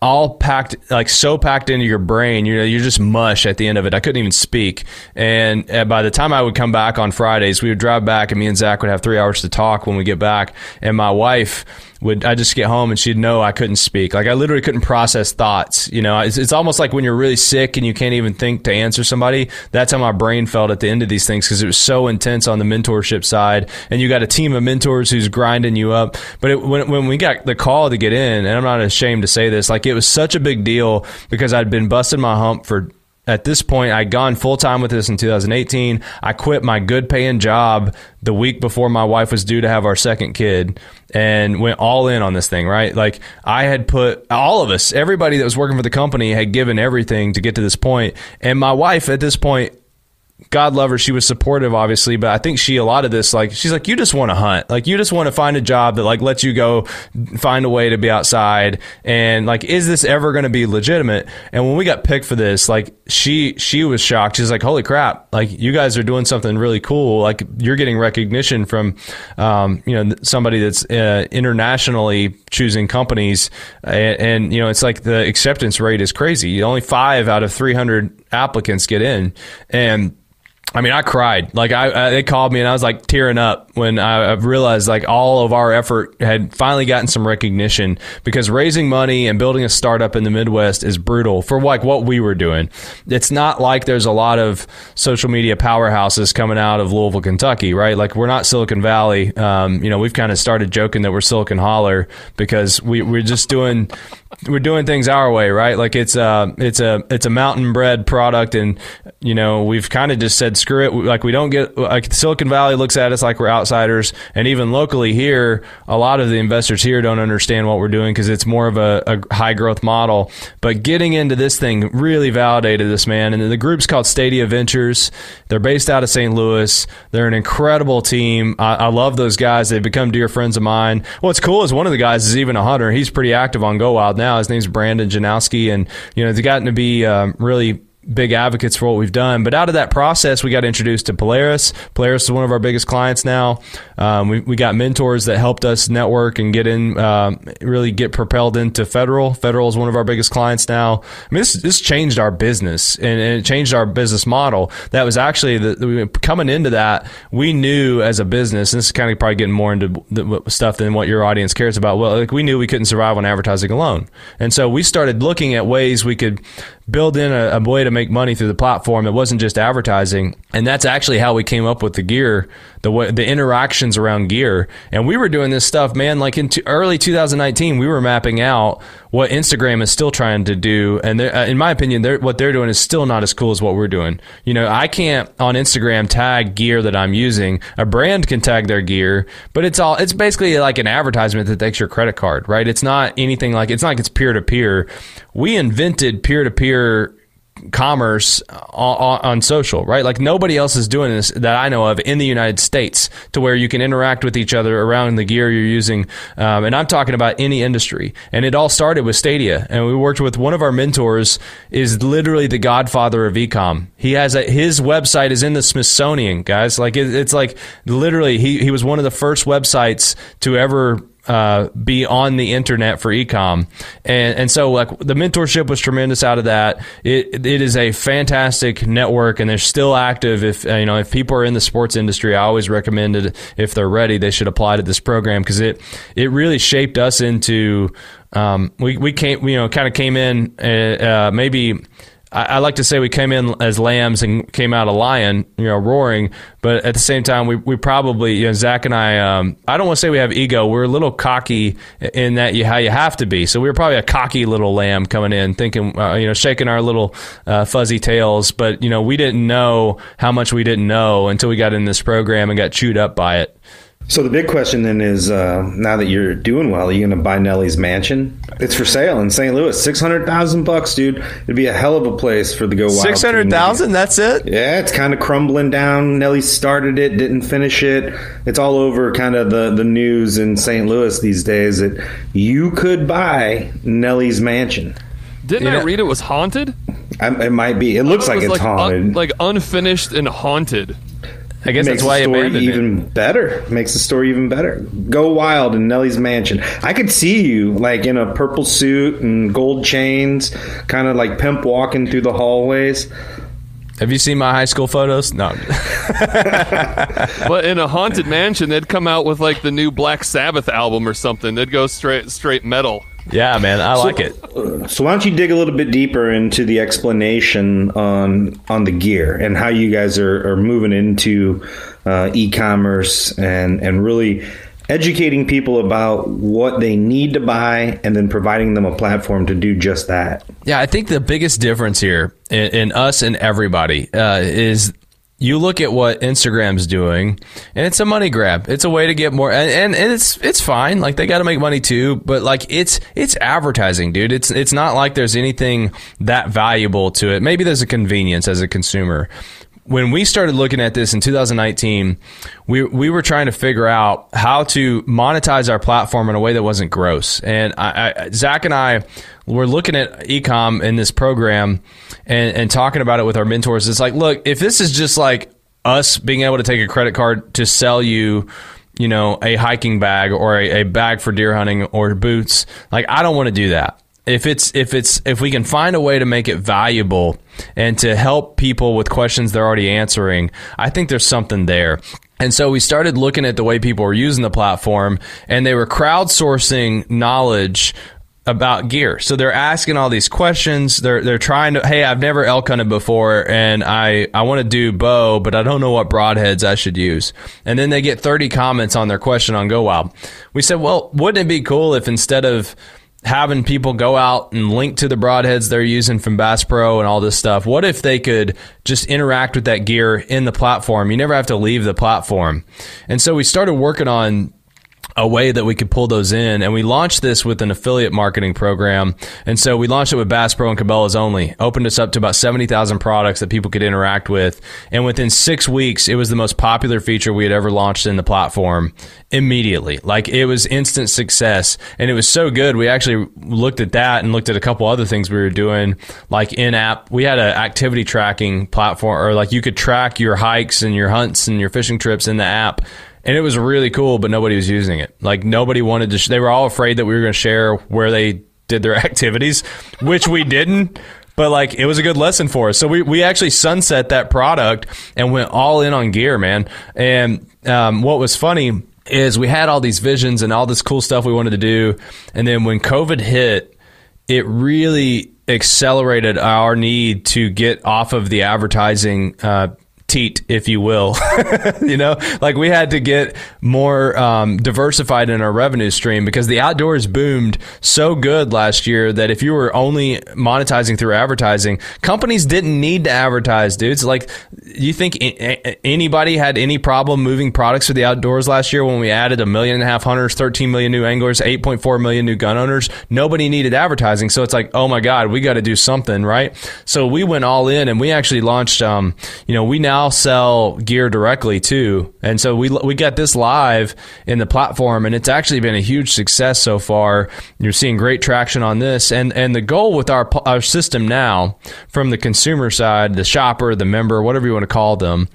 all packed, like so packed into your brain. You're just mush at the end of it. I couldn't even speak. And by the time I would come back on Fridays, we would drive back, and me and Zach would have 3 hours to talk when we get back. And my wife I'd just get home and she'd know I couldn't speak. Like, I literally couldn't process thoughts. It's almost like when you're really sick and you can't even think to answer somebody. That's how my brain felt at the end of these things, because it was so intense on the mentorship side. And you got a team of mentors who's grinding you up. But when we got the call to get in, and I'm not ashamed to say this, like, it was such a big deal because I'd been busting my hump for, at this point, I'd gone full-time with this in 2018. I quit my good-paying job the week before my wife was due to have our second kid and went all in on this thing, right? Like, I had put all of us, everybody that was working for the company had given everything to get to this point. And my wife at this point God love her, she was supportive, obviously, but I think a lot of this, like, she's like, you just want to hunt. Like, you just want to find a job that, like, lets you go find a way to be outside. And, like, is this ever going to be legitimate? And when we got picked for this, like, she was shocked. She's like, holy crap, like, you guys are doing something really cool. Like, you're getting recognition from, somebody that's internationally choosing companies. And, it's like the acceptance rate is crazy. Only 5 out of 300 applicants get in. And I mean, I cried. Like, they called me and I was like tearing up when I realized like all of our effort had finally gotten some recognition, because raising money and building a startup in the Midwest is brutal for like what we were doing. It's not like there's a lot of social media powerhouses coming out of Louisville, Kentucky, right? Like, we're not Silicon Valley. We've kind of started joking that we're Silicon Holler because we're just doing things our way, right? Like, it's a mountain bred product, and we've kind of just said screw it. Like, we don't get, like, Silicon Valley looks at us like we're outsiders, and even locally here, a lot of the investors here don't understand what we're doing because it's more of a high growth model. But getting into this thing really validated this, man. And the group's called Stadia Ventures. They're based out of St. Louis. They're an incredible team. I love those guys. They've become dear friends of mine. What's cool is one of the guys is even a hunter. He's pretty active on Go Wild now. His name's Brandon Janowski, and they've gotten to be really big advocates for what we've done. But out of that process, we got introduced to Polaris. Polaris is one of our biggest clients now. We got mentors that helped us network and get in, really get propelled into Federal. Federal is one of our biggest clients now. I mean, this changed our business and it changed our business model. That was actually coming into that, we knew as a business, and this is kind of probably getting more into the stuff than what your audience cares about. Well, like, we knew we couldn't survive on advertising alone. And so we started looking at ways we could build in a way to make money through the platform that wasn't just advertising. And that's actually how we came up with the gear, the interactions around gear. And we were doing this stuff, man, like in early 2019, we were mapping out what Instagram is still trying to do. And in my opinion, what they're doing is still not as cool as what we're doing. I can't on Instagram tag gear that I'm using. A brand can tag their gear, but it's basically like an advertisement that takes your credit card, right? It's not anything like, it's not like it's peer-to-peer. We invented peer-to-peer commerce on social, right? Like, nobody else is doing this that I know of in the United States, to where you can interact with each other around the gear you're using. And I'm talking about any industry. And it all started with Stadia. And we worked with one of our mentors, is literally the godfather of e-com. He has his website is in the Smithsonian, guys. Like, it's like literally he was one of the first websites to ever be on the internet for e-com. And so, like, the mentorship was tremendous out of that. It is a fantastic network, and they're still active. If people are in the sports industry, I always recommend it. If they're ready, they should apply to this program, because it really shaped us into, we came in, maybe, I like to say we came in as lambs and came out a lion, roaring. But at the same time, we probably, Zach and I don't want to say we have ego. We're a little cocky in that how you have to be. So we were probably a cocky little lamb coming in, thinking, shaking our little fuzzy tails. But, we didn't know how much we didn't know until we got in this program and got chewed up by it. So the big question then is, now that you're doing well, are you going to buy Nellie's mansion? It's for sale in St. Louis. $600,000, dude. It'd be a hell of a place for the Go Wild. 600,000? That's it? Yeah, it's kind of crumbling down. Nellie started it, didn't finish it. It's all over kind of the news in St. Louis these days that you could buy Nellie's mansion. Didn't I read it was haunted? It might be. It looks like it's haunted. Like unfinished and haunted. I guess that's why you abandoned it. Makes the story even better. Go Wild in Nellie's mansion. I could see you like in a purple suit and gold chains, kind of like pimp walking through the hallways. Have you seen my high school photos? No. But in a haunted mansion, they'd come out with like the new Black Sabbath album or something. They'd go straight metal. Yeah, man, I like it. So why don't you dig a little bit deeper into the explanation on the gear and how you guys are moving into e-commerce and really educating people about what they need to buy and then providing them a platform to do just that. Yeah, I think the biggest difference here in us and everybody is you look at what Instagram's doing, and it's a money grab. It's a way to get more, and it's fine. Like, they got to make money too, but like it's advertising, dude. It's not like there's anything that valuable to it. Maybe there's a convenience as a consumer. when we started looking at this in 2019, we were trying to figure out how to monetize our platform in a way that wasn't gross. And Zach and I were looking at e-com in this program and talking about it with our mentors. It's like, look, if this is just like us being able to take a credit card to sell you, a hiking bag or a bag for deer hunting or boots, like, I don't want to do that. If we can find a way to make it valuable and to help people with questions they're already answering, I think there's something there. And so we started looking at the way people were using the platform, and they were crowdsourcing knowledge about gear. So they're asking all these questions. They're trying to, hey, I've never elk hunted before, and I want to do bow, but I don't know what broadheads I should use. And then they get 30 comments on their question on Go Wild. We said, well, wouldn't it be cool if instead of having people go out and link to the broadheads they're using from Bass Pro and all this stuff, what if they could just interact with that gear in the platform? You never have to leave the platform. And so we started working on a way that we could pull those in, and we launched this with an affiliate marketing program. And so we launched it with Bass Pro and Cabela's only, opened us up to about 70,000 products that people could interact with. And within 6 weeks, it was the most popular feature we had ever launched in the platform immediately. Like, it was instant success, and it was so good. We actually looked at that and looked at a couple other things we were doing, like in-app. We had an activity tracking platform, or like you could track your hikes and your hunts and your fishing trips in the app. And it was really cool, but nobody was using it. Like, nobody wanted to. They were all afraid that we were going to share where they did their activities, which we didn't. But, like, it was a good lesson for us. So we actually sunset that product and went all in on gear, man. And what was funny is we had all these visions and all this cool stuff we wanted to do. And then when COVID hit, it really accelerated our need to get off of the advertising teat, if you will. Like, we had to get more diversified in our revenue stream, because the outdoors boomed so good last year that if you were only monetizing through advertising, companies didn't need to advertise, dudes. Like, you think anybody had any problem moving products for the outdoors last year when we added 1.5 million hunters, 13 million new anglers, 8.4 million new gun owners? Nobody needed advertising. So it's like, oh my God, we got to do something, right? So we went all in, and we actually launched, we now sell gear directly too. And so we got this live in the platform, and it's actually been a huge success so far. You're seeing great traction on this. And the goal with our system now, from the consumer side, the shopper, the member, whatever you want to call them,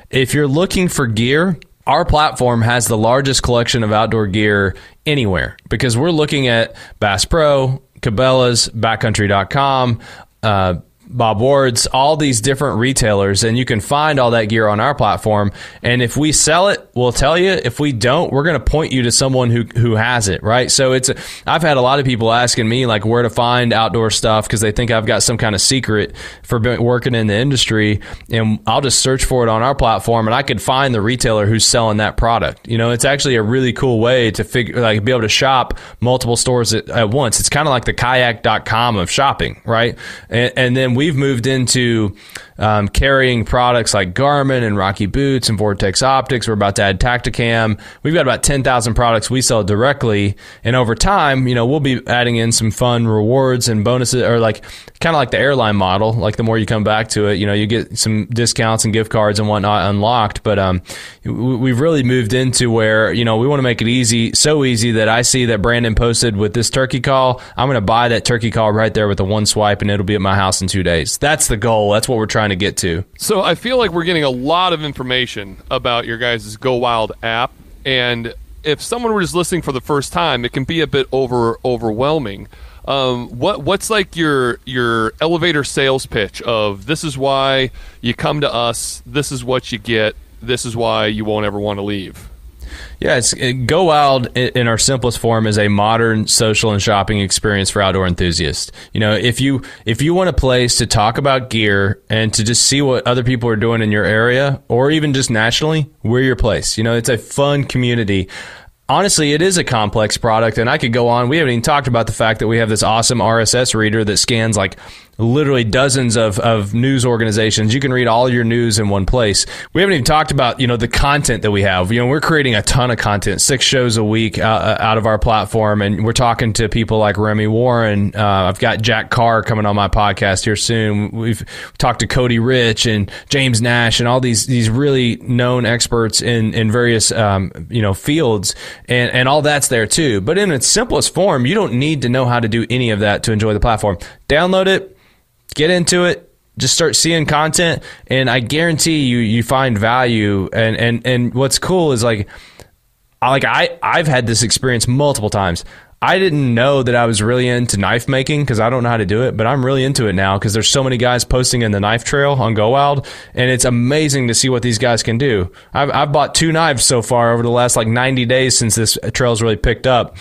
if you're looking for gear, our platform has the largest collection of outdoor gear anywhere, because we're looking at Bass Pro, Cabela's, backcountry.com, Bob Ward's, all these different retailers, and you can find all that gear on our platform. And if we sell it, we'll tell you. If we don't, we're going to point you to someone who has it, right? So I've had a lot of people asking me, like, where to find outdoor stuff, because they think I've got some kind of secret for working in the industry, and I'll just search for it on our platform, and I could find the retailer who's selling that product. It's actually a really cool way to be able to shop multiple stores at once. It's kind of like the kayak.com of shopping, right? And then we've moved into carrying products like Garmin and Rocky Boots and Vortex Optics. We're about to add Tacticam. We've got about 10,000 products we sell directly. And over time, we'll be adding in some fun rewards and bonuses, or like kind of like the airline model. Like, the more you come back to it, you get some discounts and gift cards and whatnot unlocked. But we've really moved into where, we want to make it easy, so easy that I see that Brandon posted with this turkey call. I'm going to buy that turkey call right there with a one swipe, and it'll be at my house in 2 days. That's the goal. That's what we're trying to get to. So I feel like we're getting a lot of information about your guys' Go Wild app, and if someone were just listening for the first time, it can be a bit overwhelming. What's like your elevator sales pitch of, this is why you come to us, this is what you get, this is why you won't ever want to leave? Yeah, Go Wild in our simplest form is a modern social and shopping experience for outdoor enthusiasts. If you want a place to talk about gear and to just see what other people are doing in your area, or even just nationally, we're your place. It's a fun community. Honestly, it is a complex product, and I could go on. We haven't even talked about the fact that we have this awesome RSS reader that scans like literally dozens of news organizations. You can read all your news in one place. We haven't even talked about, the content that we have. We're creating a ton of content, 6 shows a week out of our platform. And we're talking to people like Remy Warren. I've got Jack Carr coming on my podcast here soon. We've talked to Cody Rich and James Nash and all these really known experts in various, fields, and all that's there too. But in its simplest form, you don't need to know how to do any of that to enjoy the platform. Download it. Get into it, just start seeing content, and I guarantee you find value. And what's cool is I've had this experience multiple times. I didn't know that I was really into knife making because I don't know how to do it, but I'm really into it now because there's so many guys posting in the knife trail on Go Wild, and it's amazing to see what these guys can do. I've bought 2 knives so far over the last 90 days since this trail's really picked up,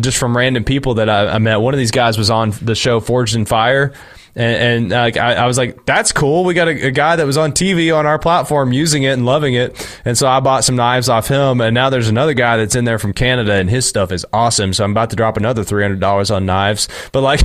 just from random people that I met. One of these guys was on the show Forged in Fire. And I was like, that's cool. We got a guy that was on TV on our platform using it and loving it. And so I bought some knives off him. And now there's another guy that's in there from Canada, and his stuff is awesome. So I'm about to drop another $300 on knives. But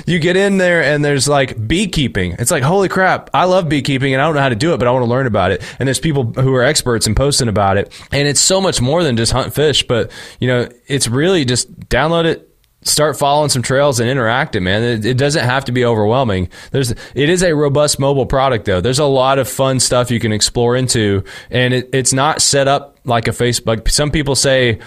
you get in there and there's beekeeping. It's like, holy crap, I love beekeeping and I don't know how to do it, but I want to learn about it. And there's people who are experts and posting about it. And it's so much more than just hunt fish, but it's really just download it. Start following some trails and interact it, man. It doesn't have to be overwhelming. It is a robust mobile product, though. There's a lot of fun stuff you can explore into, and it's not set up like a Facebook. Some people say,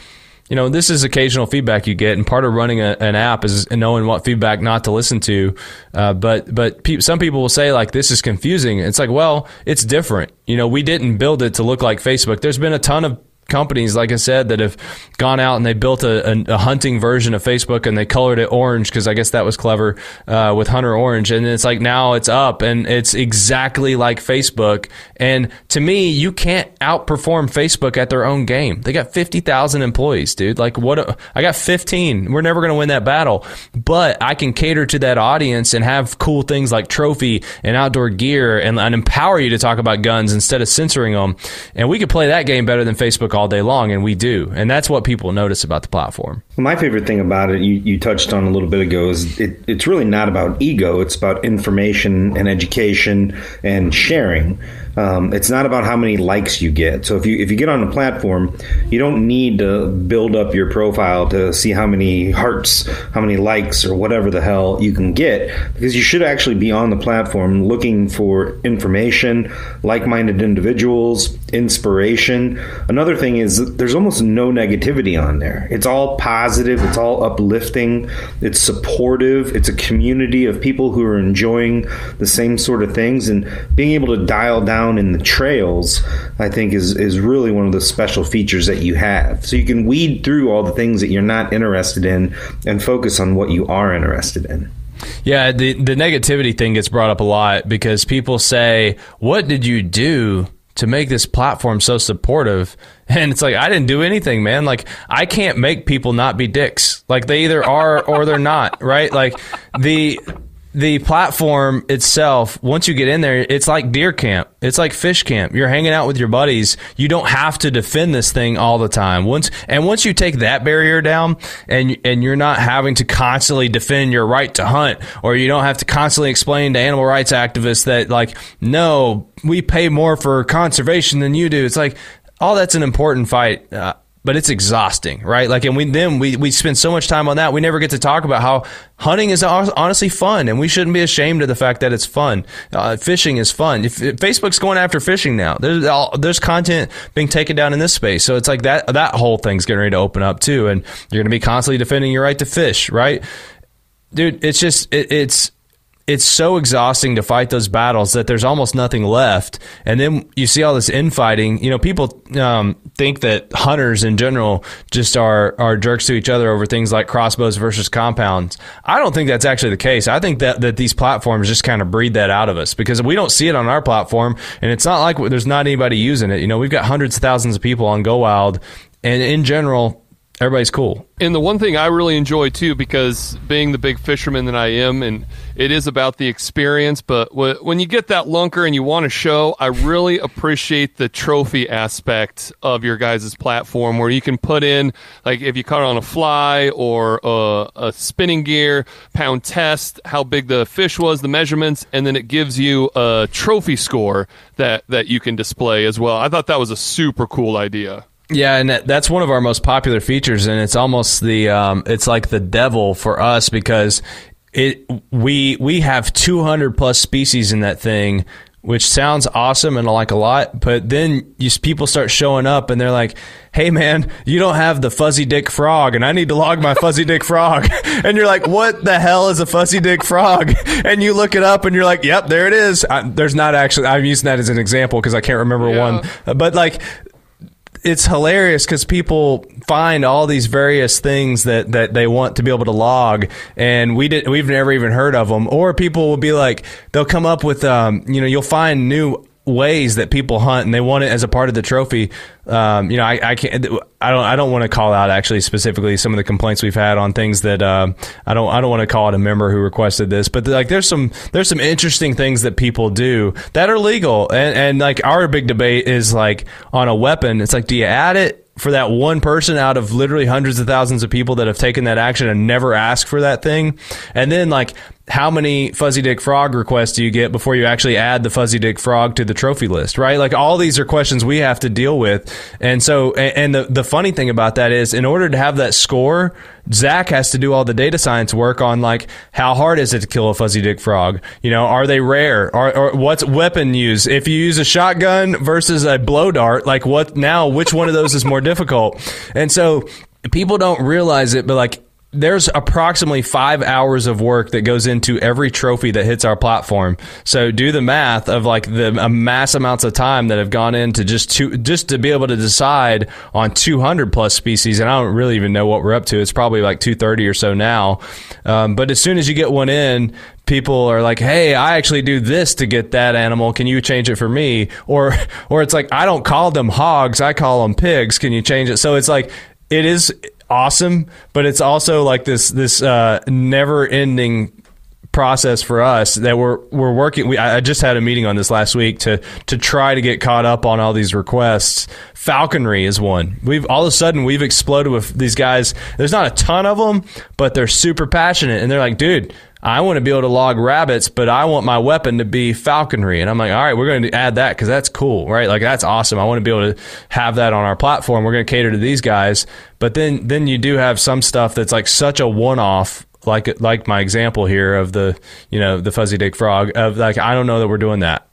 this is occasional feedback you get, and part of running an app is knowing what feedback not to listen to. But some people will say, this is confusing. It's well, it's different. We didn't build it to look like Facebook. There's been a ton of companies, like I said, that have gone out and they built a hunting version of Facebook, and they colored it orange because I guess that was clever with Hunter Orange. And it's now it's up and it's exactly like Facebook. And to me, you can't outperform Facebook at their own game. They got 50,000 employees, dude. I got 15. We're never going to win that battle, but I can cater to that audience and have cool things like trophy and outdoor gear and empower you to talk about guns instead of censoring them. And we could play that game better than Facebook all day long, and we do, and that's what people notice about the platform. My favorite thing about it, you touched on a little bit ago, is it's really not about ego. It's about information and education and sharing. It's not about how many likes you get. So if you get on the platform, you don't need to build up your profile to see how many hearts, how many likes, or whatever the hell you can get, because you should actually be on the platform looking for information, like-minded individuals, inspiration. Another thing is there's almost no negativity on there. It's all positive. It's all uplifting. It's supportive. It's a community of people who are enjoying the same sort of things, and being able to dial down in the trails, I think is really one of the special features that you have. So you can weed through all the things that you're not interested in and focus on what you are interested in. Yeah, the negativity thing gets brought up a lot because people say, what did you do to make this platform so supportive? And it's I didn't do anything, man. I can't make people not be dicks. They either are or they're not, right? The platform itself, once you get in there, it's like deer camp. It's like fish camp. You're hanging out with your buddies. You don't have to defend this thing all the time. Once you take that barrier down and you're not having to constantly defend your right to hunt, or you don't have to constantly explain to animal rights activists that no, we pay more for conservation than you do. It's all that's an important fight. But it's exhausting, right? And we spend so much time on that. We never get to talk about how hunting is honestly fun, and we shouldn't be ashamed of the fact that it's fun. Fishing is fun. If Facebook's going after fishing now, there's content being taken down in this space. So it's that whole thing's getting ready to open up too, and you're going to be constantly defending your right to fish, right? Dude, it's just it's so exhausting to fight those battles that there's almost nothing left. And then you see all this infighting. People think that hunters in general just are jerks to each other over things like crossbows versus compounds. I don't think that's actually the case. I think that these platforms just kind of breed that out of us because we don't see it on our platform, and it's not like there's not anybody using it. We've got hundreds of thousands of people on Go Wild, and in general, everybody's cool. And the one thing I really enjoy too, because being the big fisherman that I am, and it is about the experience, but when you get that lunker and you want to show, I really appreciate the trophy aspect of your guys' platform, where you can put in, like, if you caught it on a fly or a spinning gear, pound test, how big the fish was, the measurements, and then it gives you a trophy score that you can display as well. I thought that was a super cool idea. Yeah, and that's one of our most popular features, and it's almost it's like the devil for us, because we have 200 plus species in that thing, which sounds awesome and like a lot, but then people start showing up and they're like, hey man, you don't have the fuzzy dick frog and I need to log my fuzzy dick frog. And you're like, what the hell is a fuzzy dick frog? And you look it up and you're like, yep, there it is. There's not actually, I'm using that as an example because I can't remember one, but like, it's hilarious because people find all these various things that they want to be able to log, and we've never even heard of them. Or people will be like, they'll come up with, you'll find new ways that people hunt and they want it as a part of the trophy. I don't want to call out actually specifically some of the complaints we've had on things that I don't want to call it a member who requested this, but like there's some interesting things that people do that are legal, and like our big debate is like on a weapon, it's like, do you add it for that one person out of literally hundreds of thousands of people that have taken that action and never asked for that thing? And then like, how many fuzzy dick frog requests do you get before you actually add the fuzzy dick frog to the trophy list, right? Like, all these are questions we have to deal with. And so, and the funny thing about that is, in order to have that score, Zach has to do all the data science work on like, how hard is it to kill a fuzzy dick frog? Are they rare? Or what's weapon use? If you use a shotgun versus a blow dart, like which one of those is more difficult? And so people don't realize it, but like, there's approximately 5 hours of work that goes into every trophy that hits our platform. So do the math of like the mass amounts of time that have gone into just to be able to decide on 200 plus species. And I don't really even know what we're up to. It's probably like 230 or so now. But as soon as you get one in, people are like, hey, I actually do this to get that animal. Can you change it for me? Or it's like, I don't call them hogs, I call them pigs. Can you change it? So it's like, it is awesome, but it's also like this never-ending process for us that we're working. I just had a meeting on this last week to try to get caught up on all these requests. Falconry is one. All of a sudden we've exploded with these guys. There's not a ton of them, but they're super passionate, and they're like, dude, I want to be able to log rabbits, but I want my weapon to be falconry. And I'm like, all right, we're going to add that because that's cool, right? Like, that's awesome. I want to be able to have that on our platform. We're going to cater to these guys. But then you do have some stuff that's like such a one-off, like my example here of the fuzzy dick frog, of like, I don't know that we're doing that.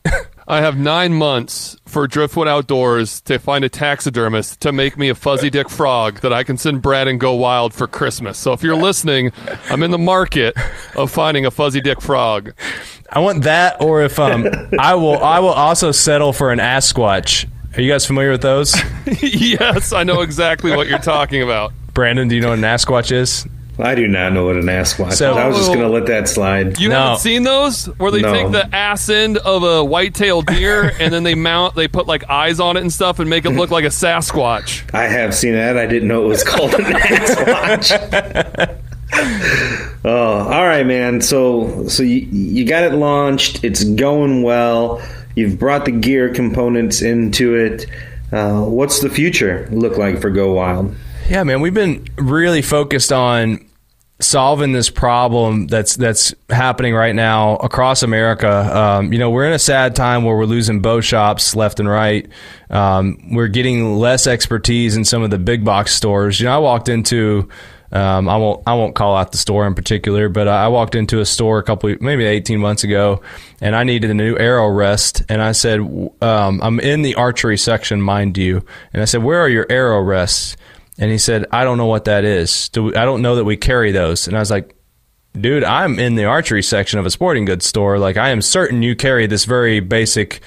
I have 9 months for Driftwood Outdoors to find a taxidermist to make me a fuzzy dick frog that I can send Brad and Go Wild for Christmas. So if you're listening, I'm in the market of finding a fuzzy dick frog. I want that, or if I will also settle for an Asquatch. Are you guys familiar with those? Yes, I know exactly what you're talking about. Brandon, do you know what an Asquatch is? I do not know what an Asquatch is. I was just going to let that slide. You haven't seen those? Where they take the ass end of a white-tailed deer and then they put like eyes on it and stuff and make it look like a Sasquatch. I have seen that. I didn't know it was called an Asquatch. Oh, all right, man. So you got it launched. It's going well. You've brought the gear components into it. What's the future look like for Go Wild? Yeah, man, we've been really focused on solving this problem that's happening right now across America. We're in a sad time where we're losing bow shops left and right. We're getting less expertise in some of the big box stores. I walked into I won't call out the store in particular, but I walked into a store maybe 18 months ago, and I needed a new arrow rest. And I said, I'm in the archery section, mind you. And I said, where are your arrow rests? And he said, I don't know what that is. I don't know that we carry those. And I was like, dude, I'm in the archery section of a sporting goods store. Like, I am certain you carry this very basic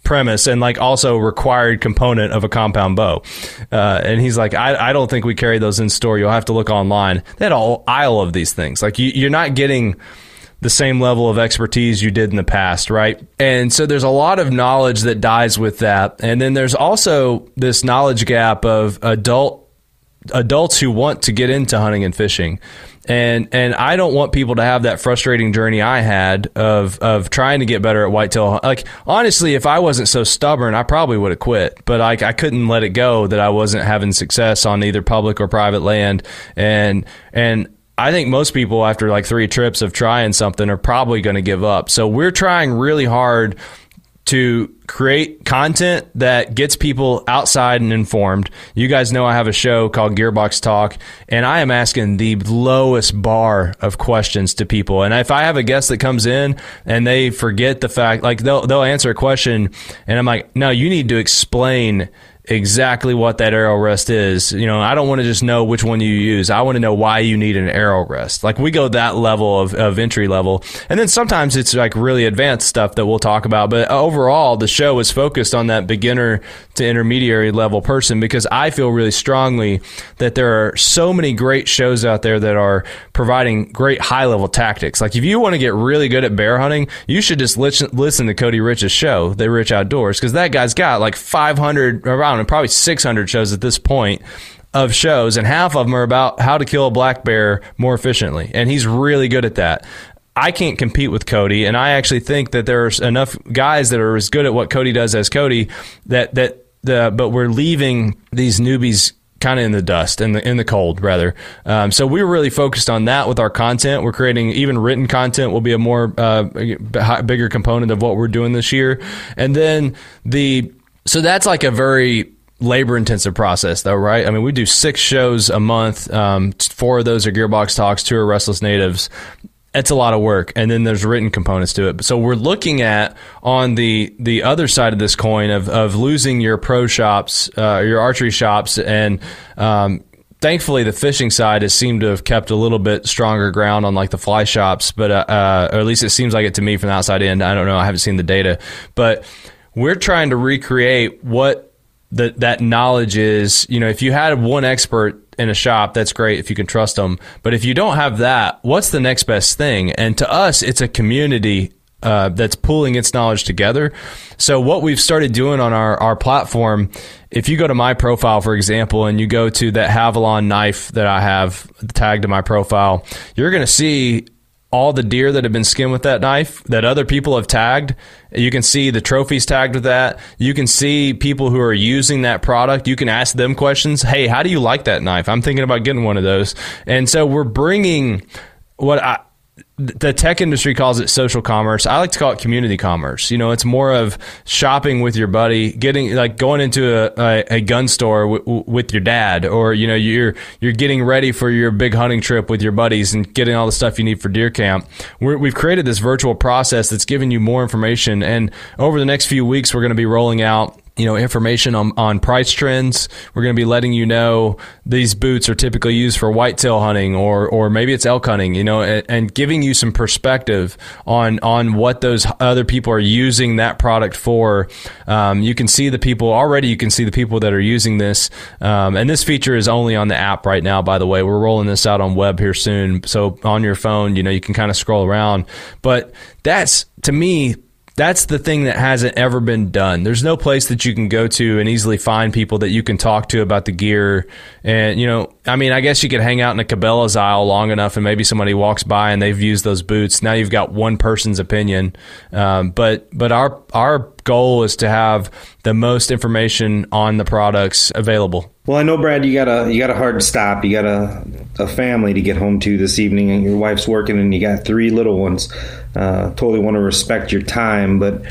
premise and like also required component of a compound bow. And he's like, I don't think we carry those in store. You'll have to look online. They had a whole aisle of these things. Like, you're not getting the same level of expertise you did in the past, right? And so there's a lot of knowledge that dies with that. And then there's also this knowledge gap of adult adults who want to get into hunting and fishing. And I don't want people to have that frustrating journey I had of trying to get better at whitetail. Like, honestly, if I wasn't so stubborn, I probably would have quit. But I couldn't let it go that I wasn't having success on either public or private land. And I think most people, after like 3 trips of trying something, are probably going to give up. So we're trying really hard to create content that gets people outside and informed. You guys know I have a show called Gearbox Talk, and I am asking the lowest bar of questions to people. And if I have a guest that comes in and they forget the fact, like they'll answer a question, and I'm like, no, you need to explain exactly what that arrow rest is. You know, I don't want to just know which one you use. I want to know why you need an arrow rest. Like, we go that level of entry level. And then sometimes it's like really advanced stuff that we'll talk about. But overall, the show is focused on that beginner to intermediary level person, because I feel really strongly that there are so many great shows out there that are providing great high level tactics. Like, if you want to get really good at bear hunting, you should just listen to Cody Rich's show, The Rich Outdoors, because that guy's got like 500, around probably 600 shows at this point of shows, and half of them are about how to kill a black bear more efficiently, and he's really good at that. I can't compete with Cody, and I actually think that there's enough guys that are as good at what Cody does as Cody but we're leaving these newbies kind of in the dust, in the cold, rather. So we're really focused on that with our content. We're creating even written content will be a more bigger component of what we're doing this year. And then so that's like a very labor-intensive process, though, right? I mean, we do 6 shows a month. 4 of those are Gearbox Talks, 2 are Restless Natives. It's a lot of work, and then there's written components to it. So we're looking at, on the other side of this coin, of losing your pro shops, your archery shops, and thankfully the fishing side has seemed to have kept a little bit stronger ground on like the fly shops, but or at least it seems like it to me from the outside in. I don't know, I haven't seen the data, but we're trying to recreate what that knowledge is. You know, if you had one expert in a shop, that's great if you can trust them. But if you don't have that, what's the next best thing? And to us, it's a community that's pulling its knowledge together. So what we've started doing on our platform, if you go to my profile, for example, and you go to that Havalon knife that I have tagged in my profile, you're going to see all the deer that have been skinned with that knife that other people have tagged. You can see the trophies tagged with that. You can see people who are using that product. You can ask them questions. Hey, how do you like that knife? I'm thinking about getting one of those. And so we're bringing the tech industry calls it social commerce. I like to call it community commerce. You know, it's more of shopping with your buddy, going into a gun store with your dad, or, you know, you're getting ready for your big hunting trip with your buddies and getting all the stuff you need for deer camp. We've created this virtual process that's giving you more information. And over the next few weeks, we're going to be rolling out, you know, information on price trends. We're going to be letting you know these boots are typically used for whitetail hunting, or maybe it's elk hunting, you know, and giving you some perspective on what those other people are using that product for. You can see the people that are using this. And this feature is only on the app right now, by the way. We're rolling this out on web here soon. So on your phone, you know, you can kind of scroll around. But that's, to me, that's the thing that hasn't ever been done. There's no place that you can go to and easily find people that you can talk to about the gear. And, you know, I mean, I guess you could hang out in a Cabela's aisle long enough and maybe somebody walks by and they've used those boots. Now you've got one person's opinion. But our goal is to have the most information on the products available. Well, I know, Brad, you got a hard stop. You got a family to get home to this evening, and your wife's working, and you got 3 little ones. Totally want to respect your time, but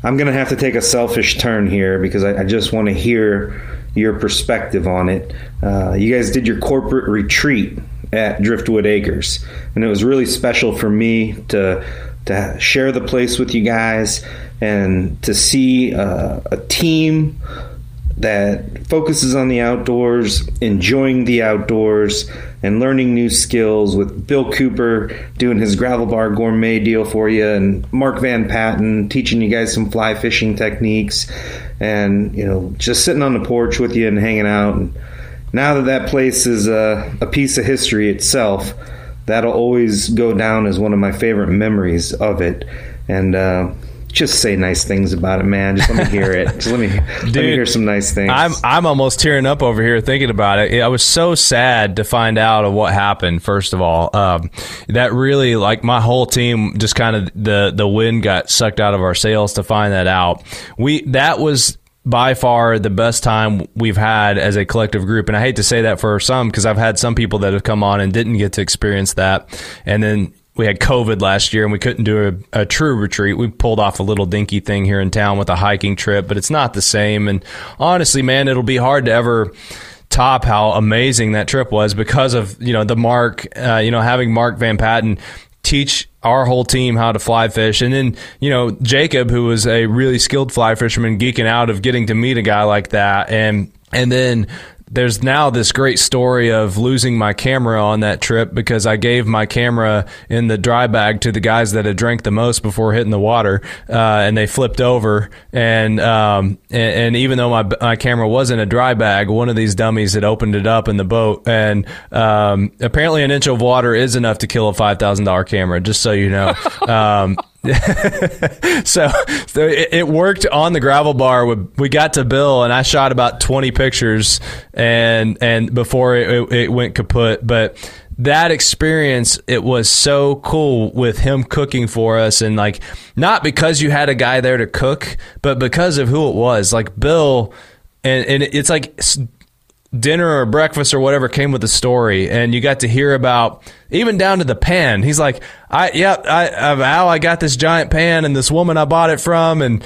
I'm going to have to take a selfish turn here because I just want to hear your perspective on it. You guys did your corporate retreat at Driftwood Acres, and it was really special for me to share the place with you guys and to see a team that focuses on the outdoors, enjoying the outdoors, and learning new skills, with Bill Cooper doing his gravel bar gourmet deal for you, and Mark Van Patten teaching you guys some fly fishing techniques, and, you know, just sitting on the porch with you and hanging out. And now that place is a piece of history itself, that'll always go down as one of my favorite memories of it. And just say nice things about it, man. Just let me hear it. Just let me hear some nice things. I'm almost tearing up over here thinking about it. I was so sad to find out of what happened. First of all, that really, like, my whole team just kind of the wind got sucked out of our sails to find that out. That was by far the best time we've had as a collective group. And I hate to say that for some, because I've had some people that have come on and didn't get to experience that. And then we had COVID last year and we couldn't do a true retreat. We pulled off a little dinky thing here in town with a hiking trip, but it's not the same. And honestly, man, it'll be hard to ever top how amazing that trip was because of, the Mark, having Mark Van Patten teach our whole team how to fly fish. And then, Jacob, who was a really skilled fly fisherman, geeking out of getting to meet a guy like that. And then there's now this great story of losing my camera on that trip because I gave my camera in the dry bag to the guys that had drank the most before hitting the water, and they flipped over. And even though my camera was in a dry bag, one of these dummies had opened it up in the boat. And apparently an inch of water is enough to kill a $5,000 camera, just so you know. So it worked on the gravel bar. We got to Bill and I shot about 20 pictures and before it went kaput. But that experience, it was so cool with him cooking for us, and like, not because you had a guy there to cook, but because of who it was. Like Bill, and it's like dinner or breakfast or whatever came with the story, and you got to hear about even down to the pan. He's like, Al, I got this giant pan, and this woman I bought it from, and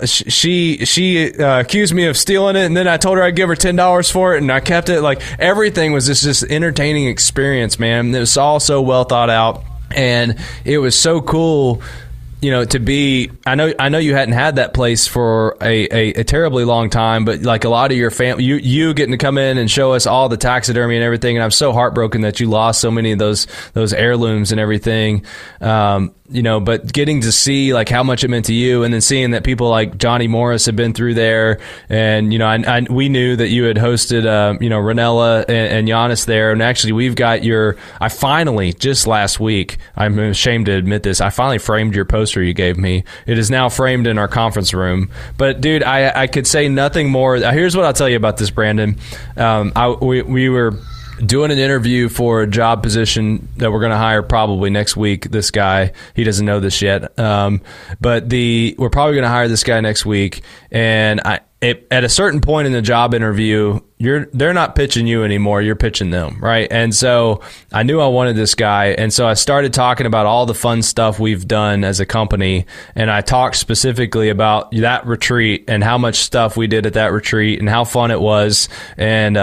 she accused me of stealing it, and then I told her I'd give her $10 for it, and I kept it. Like, everything was just this entertaining experience, man. It was all so well thought out, and it was so cool. To be, I know you hadn't had that place for a terribly long time, but like a lot of your family, you getting to come in and show us all the taxidermy and everything. And I'm so heartbroken that you lost so many of those heirlooms and everything. But getting to see like how much it meant to you, and then seeing that people like Johnny Morris had been through there, and we knew that you had hosted Ranella and Giannis there, and actually we've got I finally, just last week, I'm ashamed to admit this, I finally framed your poster you gave me. It is now framed in our conference room. But dude, I could say nothing more. Here's what I'll tell you about this, Brandon. We were doing an interview for a job position that we're going to hire probably next week. This guy, he doesn't know this yet, but we're probably going to hire this guy next week. And at a certain point in the job interview, they're not pitching you anymore. You're pitching them, right? And so I knew I wanted this guy, and so I started talking about all the fun stuff we've done as a company, and I talked specifically about that retreat and how much stuff we did at that retreat and how fun it was. And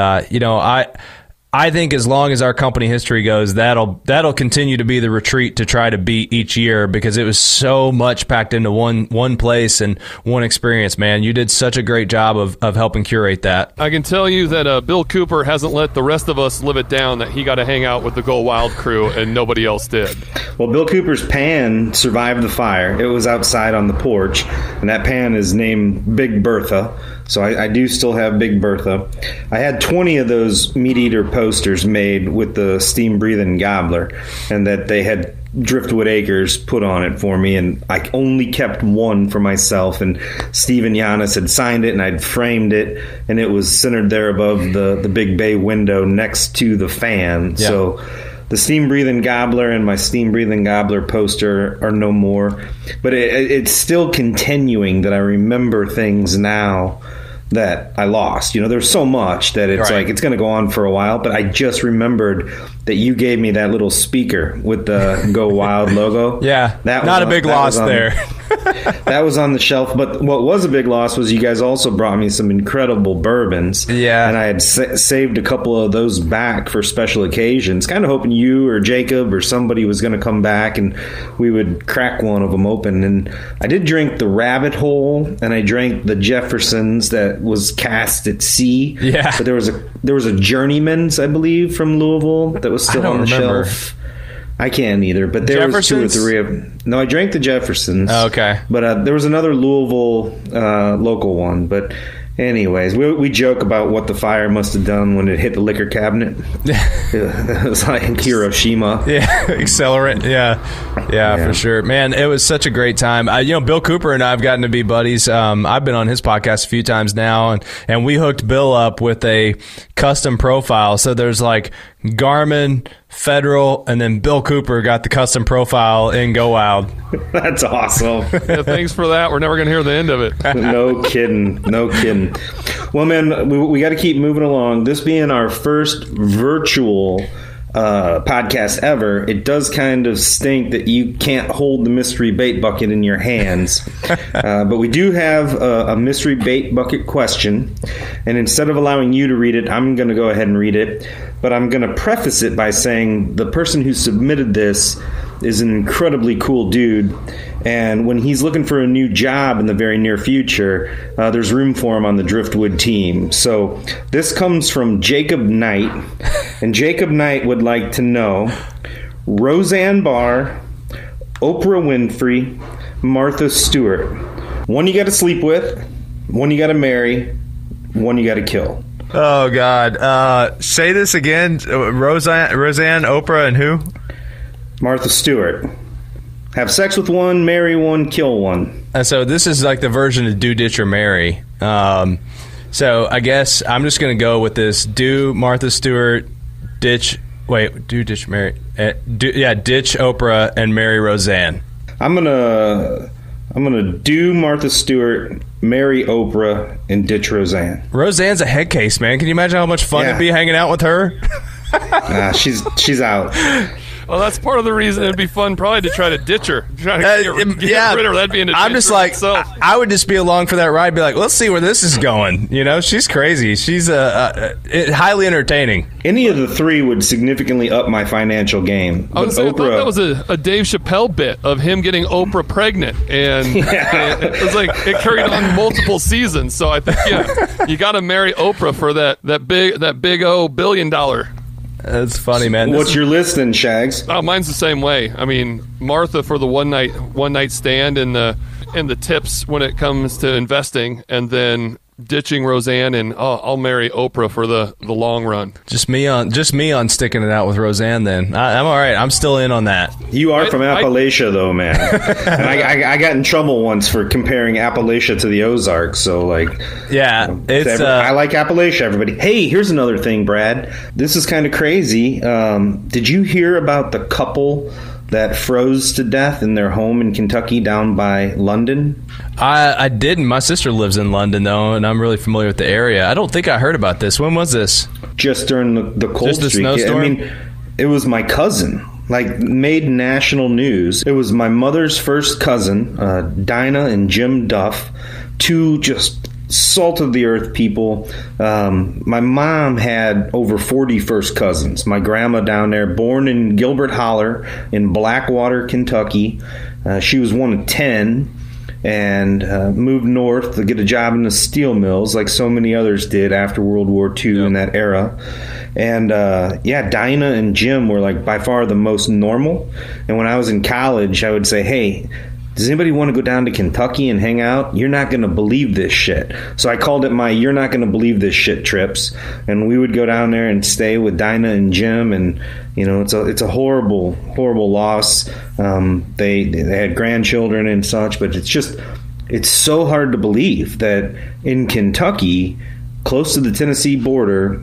I think as long as our company history goes, that'll continue to be the retreat to try to beat each year, because it was so much packed into one place and one experience, man. You did such a great job of helping curate that. I can tell you that Bill Cooper hasn't let the rest of us live it down that he got to hang out with the Go Wild crew and nobody else did. Well, Bill Cooper's pan survived the fire. It was outside on the porch, and that pan is named Big Bertha. So I do still have Big Bertha. I had 20 of those meat eater posters made with the steam breathing gobbler, and that they had Driftwood Acres put on it for me, and I only kept one for myself, and Steve and Giannis had signed it, and I'd framed it, and it was centered there above the big bay window next to the fan. Yeah. So the steam breathing gobbler and my steam breathing gobbler poster are no more, but it's still continuing that I remember things now that I lost. There's so much that it's right. Like it's going to go on for a while, but I just remembered that you gave me that little speaker with the Go Wild logo. Yeah, not a big loss there. That was on the shelf, but what was a big loss was you guys also brought me some incredible bourbons. Yeah. And I had saved a couple of those back for special occasions, kind of hoping you or Jacob or somebody was going to come back and we would crack one of them open. And I did drink the Rabbit Hole, and I drank the Jefferson's that was cast at sea. Yeah. But there was a Journeyman's, I believe, from Louisville that was still on the shelf. I can't either, but there was 2 or 3 of them. No, I drank the Jefferson's. Oh, okay. But there was another Louisville local one. But Anyways, we joke about what the fire must have done when it hit the liquor cabinet. It was like Hiroshima. Yeah, accelerant. Yeah, for sure. Man, it was such a great time. Bill Cooper and I have gotten to be buddies. I've been on his podcast a few times now, and we hooked Bill up with a custom profile. So there's like Garmin, Federal, and then Bill Cooper got the custom profile in Go Wild. That's awesome. Yeah, thanks for that. We're never going to hear the end of it. No kidding. Well, man, we got to keep moving along. This being our first virtual podcast ever, it does kind of stink that you can't hold the mystery bait bucket in your hands. But we do have a mystery bait bucket question. And instead of allowing you to read it, I'm going to go ahead and read it. But I'm going to preface it by saying the person who submitted this is an incredibly cool dude. And when he's looking for a new job in the very near future, there's room for him on the Driftwood team. So this comes from Jacob Knight. And Jacob Knight would like to know Roseanne Barr, Oprah Winfrey, Martha Stewart. One you got to sleep with, one you got to marry, one you got to kill. Oh, God. Say this again. Roseanne, Oprah, and who? Martha Stewart. Have sex with one, marry one, kill one. So this is like the version of do, ditch, or marry. So I guess I'm just going to go with this. Do Martha Stewart, ditch... Wait, do, ditch, marry... ditch Oprah and marry Roseanne. I'm gonna do Martha Stewart, marry Oprah, and ditch Roseanne. Roseanne's a head case, man. Can you imagine how much fun it'd be hanging out with her? She's out. Well, that's part of the reason it'd be fun probably to try to ditch her. Try to get rid of her. That'd be an adventure. I'm just like, itself. I would just be along for that ride. Be like, let's see where this is going. She's crazy. She's highly entertaining. Any of the three would significantly up my financial game. I thought that was a Dave Chappelle bit of him getting Oprah pregnant, and it was like it carried on multiple seasons. So I think you got to marry Oprah for that big $1 billion. That's funny, man. What's your list then, Shags? Oh, mine's the same way. I mean, Martha for the one night stand and the tips when it comes to investing, and then ditching Roseanne, and I'll marry Oprah for the long run. Just me on sticking it out with Roseanne. Then I'm all right. I'm still in on that. You are from Appalachia, though, man. And I got in trouble once for comparing Appalachia to the Ozarks. So I like Appalachia. Everybody. Hey, here's another thing, Brad. This is kind of crazy. Did you hear about the couple that froze to death in their home in Kentucky down by London? I didn't. My sister lives in London, though, and I'm really familiar with the area. I don't think I heard about this. When was this? Just during the cold streak. Snowstorm? I mean, it was my cousin. Made national news. It was my mother's first cousin, Dinah and Jim Duff, two just salt of the earth people. My mom had over 40 first cousins. My grandma down there, born in Gilbert Holler in Blackwater, Kentucky. She was one of 10 and moved north to get a job in the steel mills like so many others did after World War II in that era. And Dinah and Jim were by far the most normal. And when I was in college, I would say, hey, does anybody want to go down to Kentucky and hang out? You're not going to believe this shit. So I called it my you're not going to believe this shit trips. And we would go down there and stay with Dinah and Jim. And, it's a horrible, horrible loss. They had grandchildren and such. But it's so hard to believe that in Kentucky, close to the Tennessee border,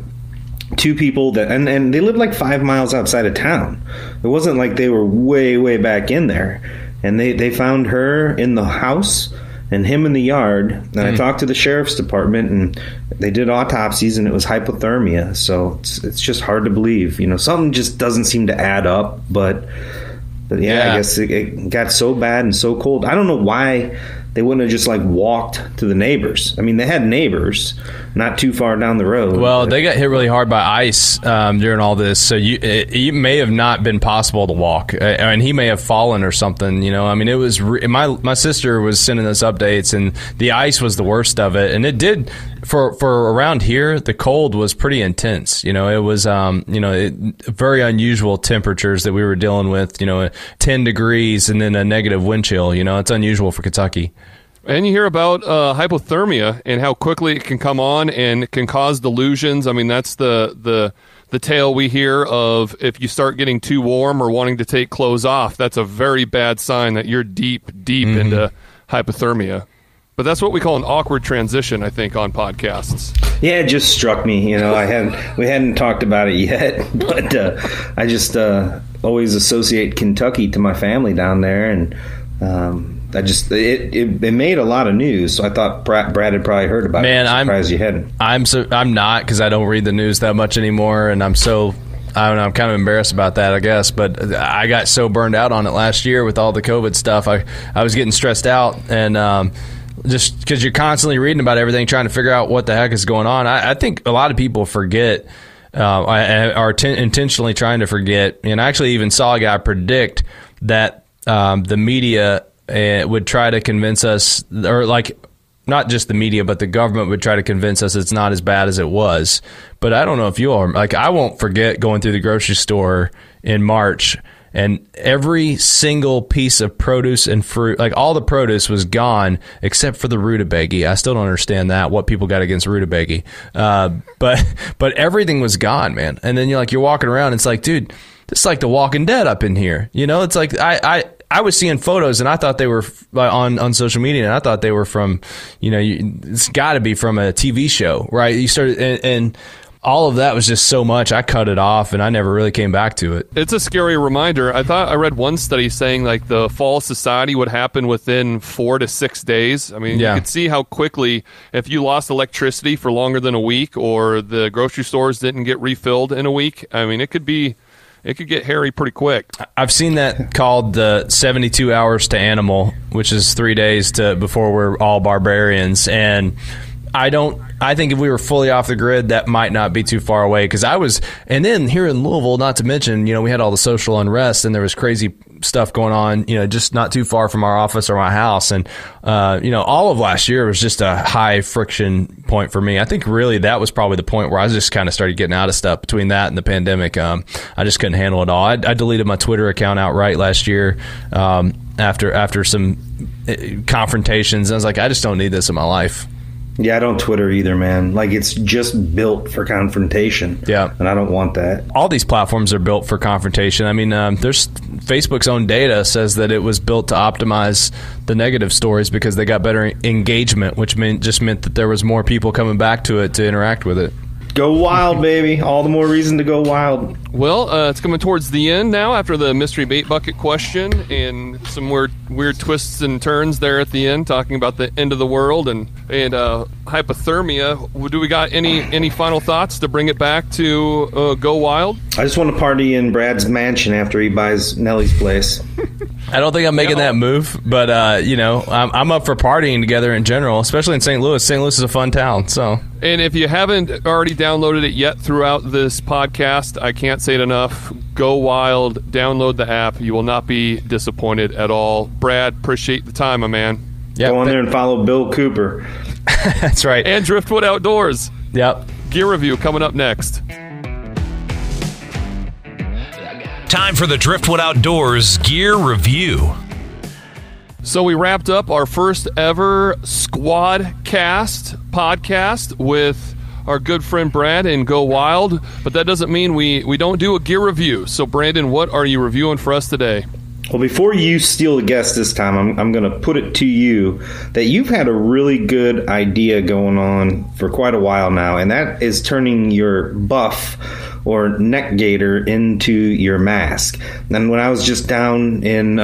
two people that and they lived 5 miles outside of town. It wasn't like they were way, way back in there. And they found her in the house and him in the yard. And I talked to the sheriff's department, and they did autopsies, and it was hypothermia. So it's just hard to believe. Something just doesn't seem to add up. But I guess it got so bad and so cold. I don't know why they wouldn't have just walked to the neighbors. I mean, they had neighbors not too far down the road. Well, they got hit really hard by ice during all this, so it may have not been possible to walk, and he may have fallen or something. I mean, it was my sister was sending us updates, and the ice was the worst of it, and it did for around here. The cold was pretty intense. It was very unusual temperatures that we were dealing with. 10 degrees and then a negative wind chill. It's unusual for Kentucky. And you hear about hypothermia and how quickly it can come on and can cause delusions. I mean, that's the tale we hear of if you start getting too warm or wanting to take clothes off. That's a very bad sign that you're deep into hypothermia. But that's what we call an awkward transition, I think, on podcasts. Yeah, it just struck me. We hadn't talked about it yet, but I just always associate Kentucky to my family down there, and it made a lot of news. So I thought Brad had probably heard about it. I'm surprised you hadn't. I'm not, because I don't read the news that much anymore, and I don't know, I'm kind of embarrassed about that, I guess, but I got so burned out on it last year with all the COVID stuff. I was getting stressed out, and just because you're constantly reading about everything, trying to figure out what the heck is going on. I think a lot of people forget, are intentionally trying to forget, and I actually even saw a guy predict that the media would try to convince us, or like not just the media, but the government would try to convince us it's not as bad as it was. But I don't know if you all, like, I won't forget going through the grocery store in March, and every single piece of produce and fruit, like all the produce was gone except for the rutabaga. I still don't understand what people got against rutabaga. But everything was gone, man. And then you're walking around, it's like, dude, it's like The Walking Dead up in here. It's like I was seeing photos, and I thought they were on social media, and I thought they were from, it's got to be from a TV show, right? You started, and all of that was just so much. I cut it off, and I never really came back to it. It's a scary reminder. I read one study saying like the fall of society would happen within 4 to 6 days. I mean, You could see how quickly, if you lost electricity for longer than a week, or the grocery stores didn't get refilled in a week, I mean, it could get hairy pretty quick. I've seen that called the 72 hours to animal, which is 3 days before we're all barbarians. And I think if we were fully off the grid, that might not be too far away. And then here in Louisville, not to mention, we had all the social unrest, and there was crazy stuff going on, just not too far from our office or my house. And, all of last year was just a high friction point for me. I think really that was probably the point where I just kind of started getting out of stuff between that and the pandemic. I just couldn't handle it all. I deleted my Twitter account outright last year, after some confrontations. I was like, I just don't need this in my life. Yeah, I don't Twitter either, man. Like, it's just built for confrontation. Yeah. And I don't want that. All these platforms are built for confrontation. I mean, there's Facebook's own data says that it was built to optimize the negative stories because they got better engagement, which just meant that there was more people coming back to it to interact with it. Go wild, baby. All the more reason to go wild. Well, it's coming towards the end now after the mystery bait bucket question and some weird twists and turns there at the end, talking about the end of the world and hypothermia. Do we got any final thoughts to bring it back to go wild? I just want to party in Brad's mansion after he buys Nellie's place. I don't think I'm making that move, but I'm up for partying together in general, especially in St. Louis. St. Louis is a fun town, so. And if you haven't already downloaded it yet throughout this podcast, I can't say it enough. Go wild. Download the app. You will not be disappointed at all. Brad, appreciate the time, my man. Yep. Go on there and follow Bill Cooper. That's right. And Driftwood Outdoors. Yep. Gear review coming up next. Time for the Driftwood Outdoors Gear Review. So we wrapped up our first ever Squad Cast podcast with our good friend Brad and Go Wild, but that doesn't mean we don't do a gear review. So Brandon, what are you reviewing for us today? Well, before you steal the guest this time, I'm going to put it to you that you've had a really good idea going on for quite a while now, and that is turning your buff or neck gaiter into your mask. And when I was just down in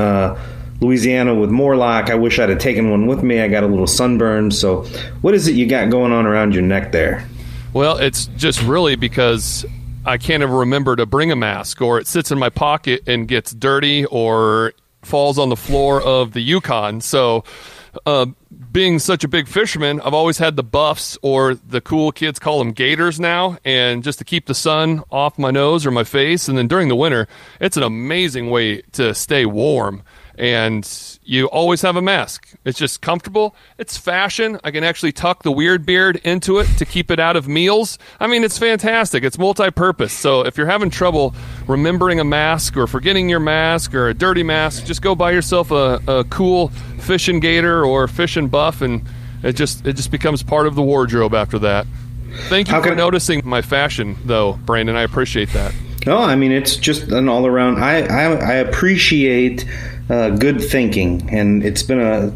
Louisiana with Morlock, I wish I'd have taken one with me. I got a little sunburn. So what is it you got going on around your neck there? Well, it's just really because I can't ever remember to bring a mask, or it sits in my pocket and gets dirty or falls on the floor of the Yukon. So being such a big fisherman, I've always had the buffs, or the cool kids call them gaiters now, and just to keep the sun off my nose or my face. And then during the winter, it's an amazing way to stay warm. and you always have a mask. It's just comfortable. It's fashion. I can actually tuck the weird beard into it to keep it out of meals. I mean, it's fantastic. It's multi-purpose. So if you're having trouble remembering a mask or forgetting your mask or a dirty mask, just go buy yourself a cool fishing gator or fishing buff, and it just becomes part of the wardrobe after that. Thank you for noticing my fashion, though, Brandon. I appreciate that. No, I mean, it's just an all-around. I appreciate good thinking, and it's been a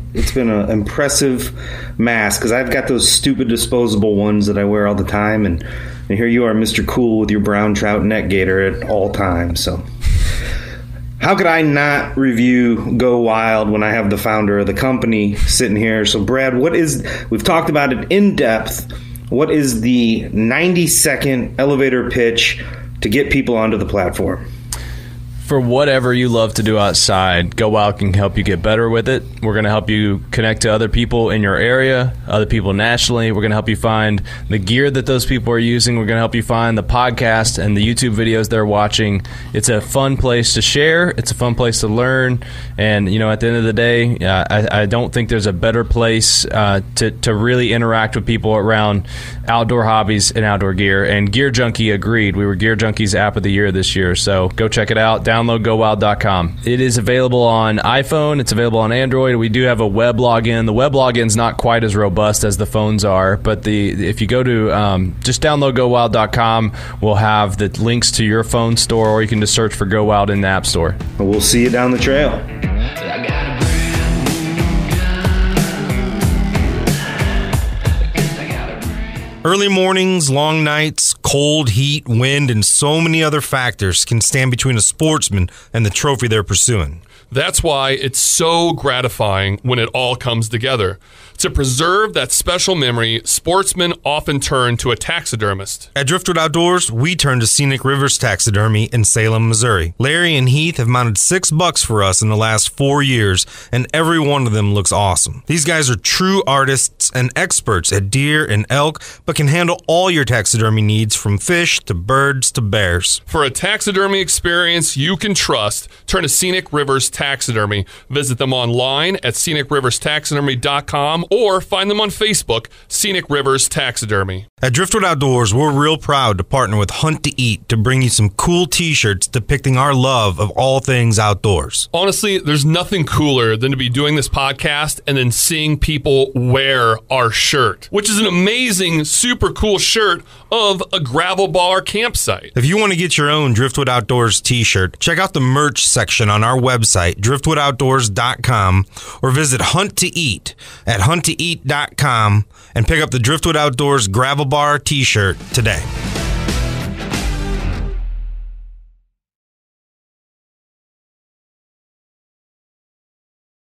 impressive mask, because I've got those stupid disposable ones that I wear all the time, and here you are, Mr. Cool, with your brown trout net gator at all times. So how could I not review Go Wild when I have the founder of the company sitting here? So Brad, we've talked about it in depth. What is the 90-second elevator pitch to get people onto the platform? For whatever you love to do outside, Go Wild can help you get better with it. We're going to help you connect to other people in your area, other people nationally. We're going to help you find the gear that those people are using. We're going to help you find the podcast and the YouTube videos they're watching. It's a fun place to share. It's a fun place to learn. And, at the end of the day, I don't think there's a better place to really interact with people around outdoor hobbies and outdoor gear. And Gear Junkie agreed. We were Gear Junkie's App of the Year this year. So go check it out. Download GoWild.com. It is available on iPhone. It's available on Android. We do have a web login. The web login's not quite as robust as the phones are, but if you go to just download GoWild.com, we'll have the links to your phone store, or you can just search for Go Wild in the App Store. We'll see you down the trail. Early mornings, long nights, cold, heat, wind, and so many other factors can stand between a sportsman and the trophy they're pursuing. That's why it's so gratifying when it all comes together. To preserve that special memory, sportsmen often turn to a taxidermist. At Driftwood Outdoors, we turn to Scenic Rivers Taxidermy in Salem, Missouri. Larry and Heath have mounted 6 bucks for us in the last 4 years, and every one of them looks awesome. These guys are true artists and experts at deer and elk, but can handle all your taxidermy needs, from fish to birds to bears. For a taxidermy experience you can trust, turn to Scenic Rivers Taxidermy. Visit them online at scenicriverstaxidermy.com or find them on Facebook, Scenic Rivers Taxidermy. At Driftwood Outdoors, we're real proud to partner with Hunt to Eat to bring you some cool t-shirts depicting our love of all things outdoors. Honestly, there's nothing cooler than to be doing this podcast and then seeing people wear our shirt, which is an amazing, super cool shirt of a gravel bar campsite. If you want to get your own Driftwood Outdoors t-shirt, check out the merch section on our website, driftwoodoutdoors.com, or visit Hunt to Eat at hunttoeat.com and pick up the Driftwood Outdoors Gravel Bar t-shirt today.